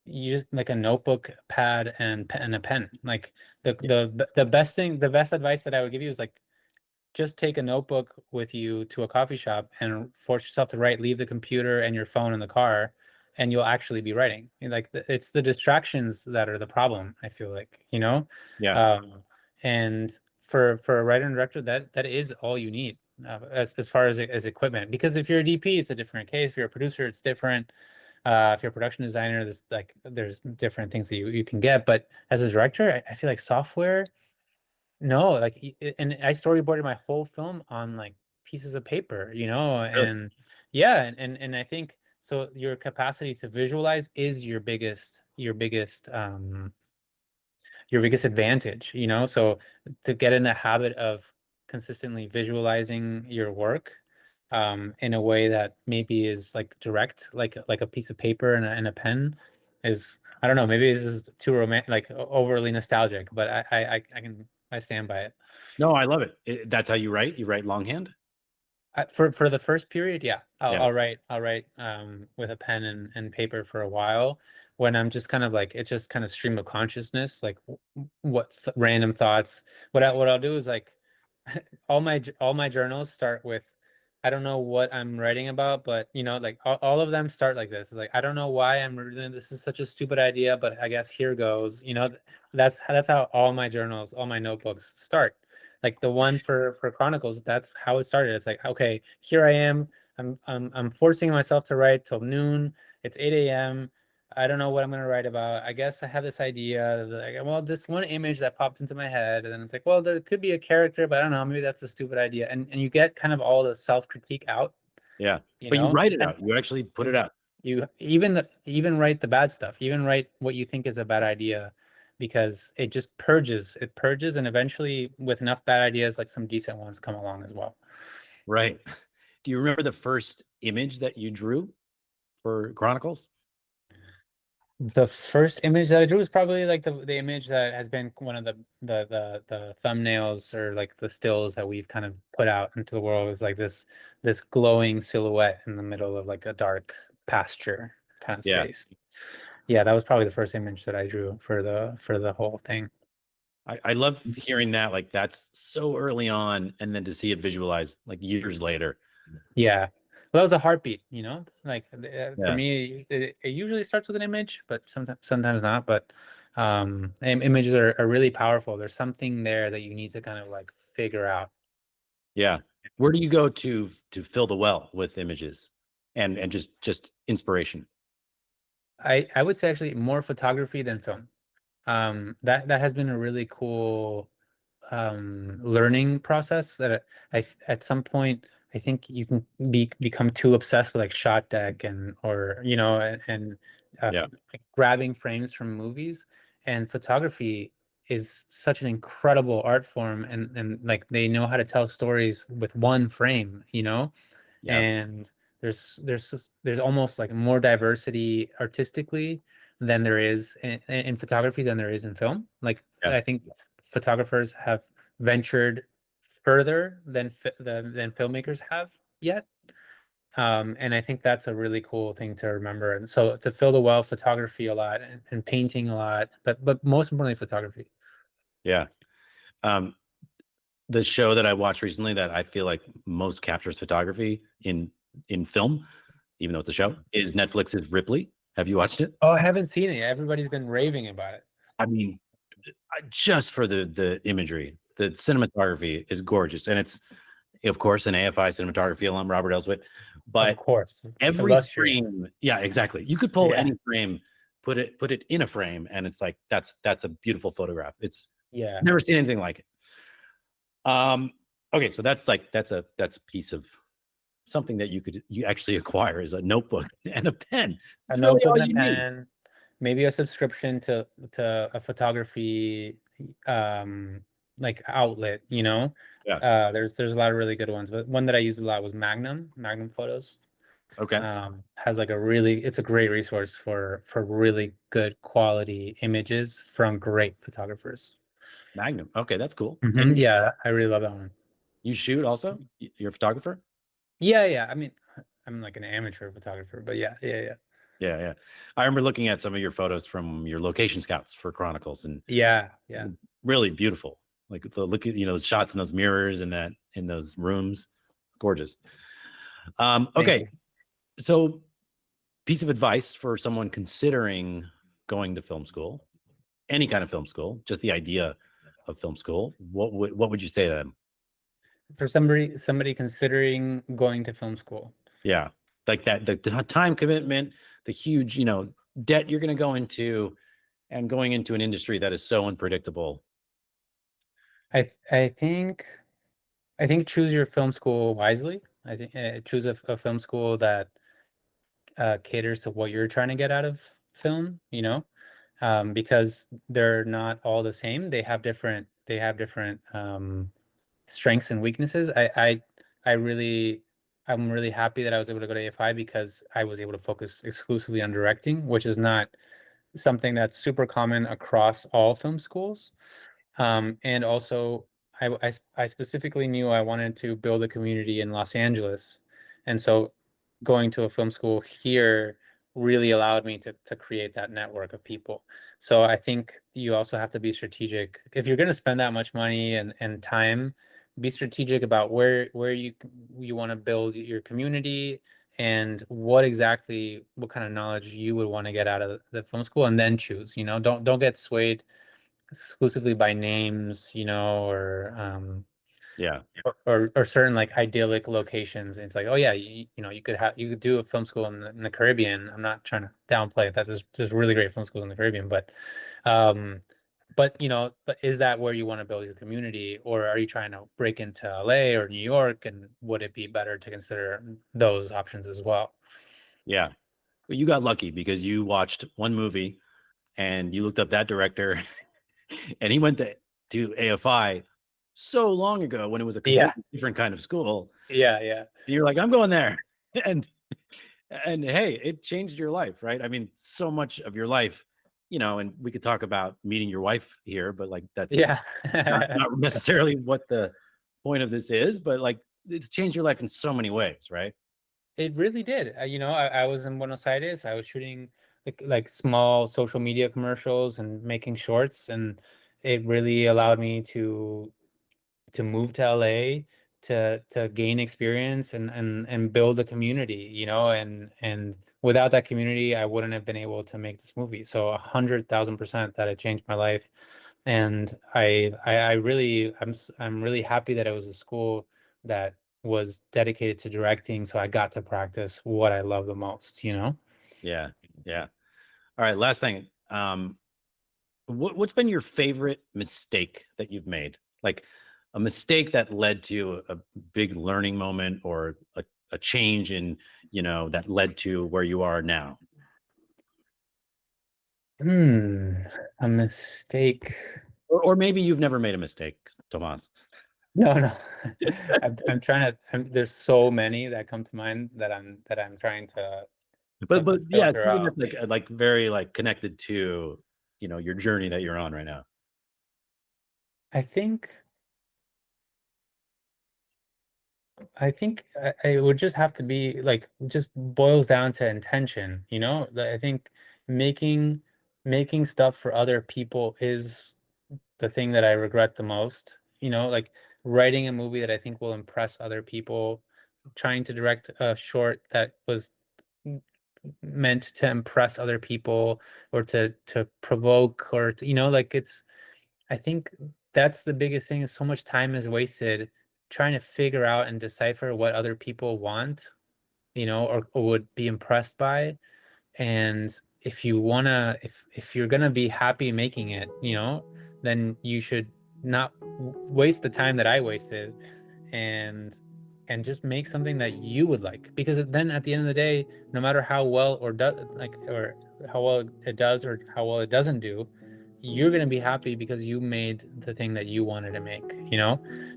You just like a notebook, pad, and a pen. Like the best thing, the best advice that I would give you is like just take a notebook with you to a coffee shop and force yourself to write. Leave the computer and your phone in the car, and you'll actually be writing. Like it's the distractions that are the problem, I feel like, you know. Yeah. And for a writer and director, that is all you need, as far as equipment. Because if you're a DP, it's a different case. If you're a producer, it's different. If you're a production designer, there's different things that you can get. But as a director, I feel like software, no, like, and I storyboarded my whole film on like pieces of paper, you know, Really? and yeah, and I think so. Your capacity to visualize is your biggest advantage, you know. So to get in the habit of consistently visualizing your work, in a way that maybe is like direct, like a piece of paper and a pen, is, I don't know, maybe this is too romantic, like overly nostalgic, but I stand by it. No, I love it. That's how you write? You write longhand? For the first period, yeah, Yeah. I'll write with a pen and paper for a while, when I'm just kind of like, it's just kind of stream of consciousness, like what random thoughts. What I'll do is like all my journals start with, I don't know what I'm writing about, but you know, like all of them start like this. It's like, I don't know why I'm doing this, is such a stupid idea, but I guess here goes. You know, that's how all my journals, all my notebooks start. Like the one for Chronicles, that's how it started. It's like, okay, here I am. I'm forcing myself to write till noon. It's 8 a.m. I don't know what I'm gonna write about. I guess I have this idea. Like, well, this one image that popped into my head, and then it's like, well, there could be a character, but I don't know. Maybe that's a stupid idea. And you get kind of all the self-critique out, Yeah. you But you know? write it And out. You actually put it out. you even write the bad stuff, even write what you think is a bad idea, because it just purges. It purges, and eventually, with enough bad ideas, like some decent ones come along as well. Right. Do you remember the first image that you drew for Chronicles? The first image that I drew was probably like the image that has been one of the thumbnails, or like the stills that we've kind of put out into the world, is like this glowing silhouette in the middle of like a dark pasture kind of Yeah. space. Yeah, that was probably the first image that I drew for the whole thing. I love hearing that. Like, that's so early on, and then to see it visualized like years later. Yeah. Well, that was a heartbeat, you know, like for Yeah. me, it usually starts with an image, but sometimes not. But images are really powerful. There's something there that you need to kind of like figure out. Yeah. Where do you go to fill the well with images and just inspiration? I would say actually more photography than film. That has been a really cool learning process, that at some point I think you can become too obsessed with like shot deck and, or you know, and Yeah. like grabbing frames from movies. And photography is such an incredible art form, and like they know how to tell stories with one frame, you know. Yeah. And there's almost like more diversity artistically than there is in photography than there is in film. Like Yeah. I think photographers have ventured further than filmmakers have yet. And I think that's a really cool thing to remember. And so to fill the well, photography a lot, and painting a lot, but most importantly, photography. Yeah. The show that I watched recently that I feel like most captures photography in film, even though it's a show, is Netflix's Ripley. Have you watched it? Oh, I haven't seen it yet. Everybody's been raving about it. I mean, just for the imagery, the cinematography is gorgeous, and it's, of course, an AFI cinematography alum, Robert Elswit. But Of course, every illustrious. frame, yeah, exactly. You could pull Yeah. any frame, put it in a frame, and it's like that's a beautiful photograph. It's Yeah. never seen anything like it. Okay, so that's a piece of something that you actually acquire, is a notebook and a pen. A That's really notebook all and a you need. pen, maybe a subscription to a photography like outlet, you know. Yeah. There's a lot of really good ones, but one that I used a lot was Magnum Photos. Okay. Has like it's a great resource for really good quality images from great photographers. Magnum. Okay, that's cool. Yeah, I really love that one. You shoot also? You're a photographer? Yeah. I mean, I'm like an amateur photographer, but yeah. Yeah. I remember looking at some of your photos from your location scouts for Chronicles, and Yeah. really beautiful. Like the look at, the shots in those mirrors and that in those rooms, gorgeous. Thank Okay, you. so piece of advice for someone considering going to film school, any kind of film school, just the idea of film school. What would you say to them? For somebody considering going to film school. Yeah, like that, the time commitment, the huge, debt you're going to go into, and going into an industry that is so unpredictable. I think choose your film school wisely. I think choose a film school that caters to what you're trying to get out of film, because they're not all the same. They have different strengths and weaknesses. I'm really happy that I was able to go to AFI because I was able to focus exclusively on directing, which is not something that's super common across all film schools. And also, I specifically knew I wanted to build a community in Los Angeles, and so going to a film school here really allowed me to create that network of people. So I think you also have to be strategic. If you're going to spend that much money and time, be strategic about where you want to build your community and what kind of knowledge you would want to get out of the film school, and then choose. Don't get swayed exclusively by names, Yeah, or certain like idyllic locations. It's like, oh yeah, you could do a film school in the Caribbean. I'm not trying to downplay it. There's really great film schools in the Caribbean, um, but is that where you want to build your community, or are you trying to break into LA or New York? And would it be better to consider those options as well? yeah. But you got lucky because you watched one movie and you looked up that director, and he went to AFI so long ago when it was a Yeah, completely different kind of school. yeah. You're like, I'm going there, and hey, it changed your life, right? I mean, so much of your life, and we could talk about meeting your wife here, but like that's Yeah. not necessarily what the point of this is, but like it's changed your life in so many ways, right? It really did. I was in Buenos Aires. I was shooting like small social media commercials and making shorts, and it really allowed me to move to LA to gain experience and build a community, and without that community, I wouldn't have been able to make this movie. So 100,000% that it changed my life, and I'm really happy that it was a school that was dedicated to directing, so I got to practice what I love the most, Yeah. All right, last thing. What's been your favorite mistake that you've made? Like a mistake that led to a big learning moment, or a change in, that led to where you are now. A mistake. Or maybe you've never made a mistake, Tomas. No. I'm trying to. There's so many that come to mind that I'm trying to But yeah, filter something out. that's like very like connected to, your journey that you're on right now. I think it would just have to be like, just boils down to intention. I think making stuff for other people is the thing that I regret the most. Like writing a movie that I think will impress other people, trying to direct a short that was meant to impress other people, or to provoke, or like I think that's the biggest thing, is so much time is wasted trying to figure out and decipher what other people want, or would be impressed by. And if you're gonna be happy making it, then you should not waste the time that I wasted, and just make something that you would like. Because then at the end of the day, no matter how well or how well it does or how well it doesn't do, you're gonna be happy because you made the thing that you wanted to make,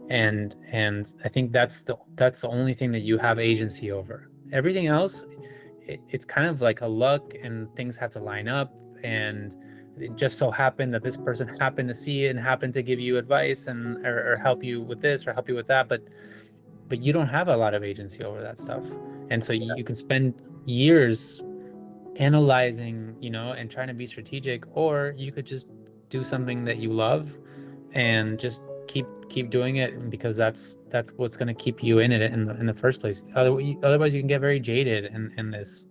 and I think that's the only thing that you have agency over. Everything else, it's kind of like a luck, and things have to line up, and it just so happened that this person happened to see it and happened to give you advice and or help you with this or help you with that, but you don't have a lot of agency over that stuff. And so you can spend years analyzing, and trying to be strategic, or you could just do something that you love and just keep doing it, because that's what's going to keep you in it in the first place. Otherwise you can get very jaded in this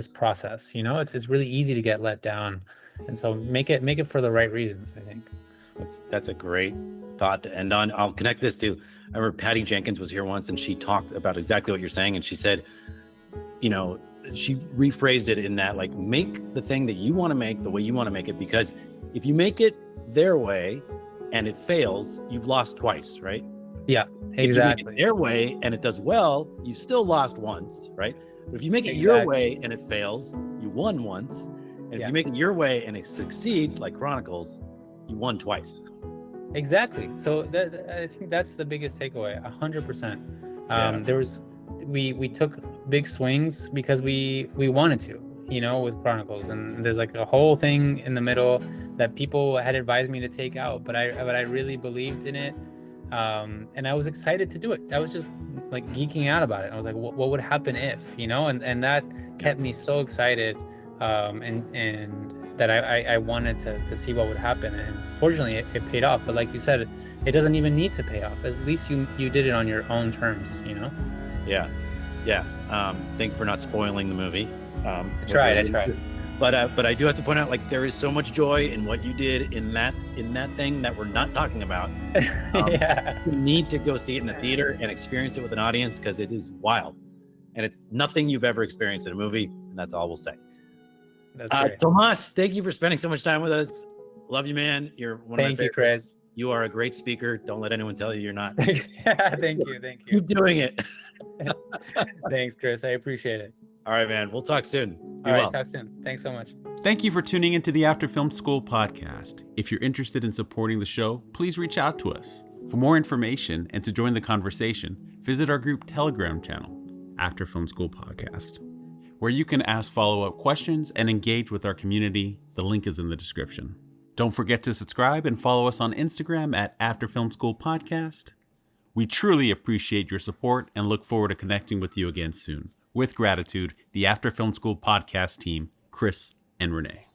process. It's really easy to get let down, and so make it for the right reasons, I think. That's a great thought to end on. I'll connect this to, I remember Patty Jenkins was here once and she talked about exactly what you're saying, and she said, she rephrased it in that, like, make the thing that you want to make the way you want to make it, because if you make it their way and it fails, you've lost twice, right? Yeah, exactly. If you make it their way and it does well, you've still lost once, right? But if you make it your way and it fails, you won once. And if you make it your way and it succeeds, like Chronicles, you won twice. Exactly. So I think that's the biggest takeaway. 100%. We took big swings because we wanted to, with Chronicles, and there's like a whole thing in the middle that people had advised me to take out, but I really believed in it, and I was excited to do it. I was just like geeking out about it. I was like, what would happen if, and that kept me so excited, and that I wanted to see what would happen. And fortunately it paid off. But like you said, it doesn't even need to pay off. At least you did it on your own terms, Yeah. Thank you for not spoiling the movie. I tried. But I do have to point out, like, there is so much joy in what you did in that thing that we're not talking about. You need to go see it in the theater and experience it with an audience, because it is wild, and it's nothing you've ever experienced in a movie, and that's all we'll say. That's great. Tomas, thank you for spending so much time with us. Love you, man. You're one of my favorites. Thank you, Chris. You are a great speaker. Don't let anyone tell you you're not. Thank you. Keep doing it. Thanks, Chris. I appreciate it. All right, man. We'll talk soon. All right, talk soon. Thanks so much. Thank you for tuning into the After Film School podcast. If you're interested in supporting the show, please reach out to us. For more information and to join the conversation, visit our group Telegram channel, After Film School Podcast, where you can ask follow-up questions and engage with our community. The link is in the description. Don't forget to subscribe and follow us on Instagram at After Film School Podcast. We truly appreciate your support and look forward to connecting with you again soon. With gratitude, the After Film School Podcast team, Chris and Renee.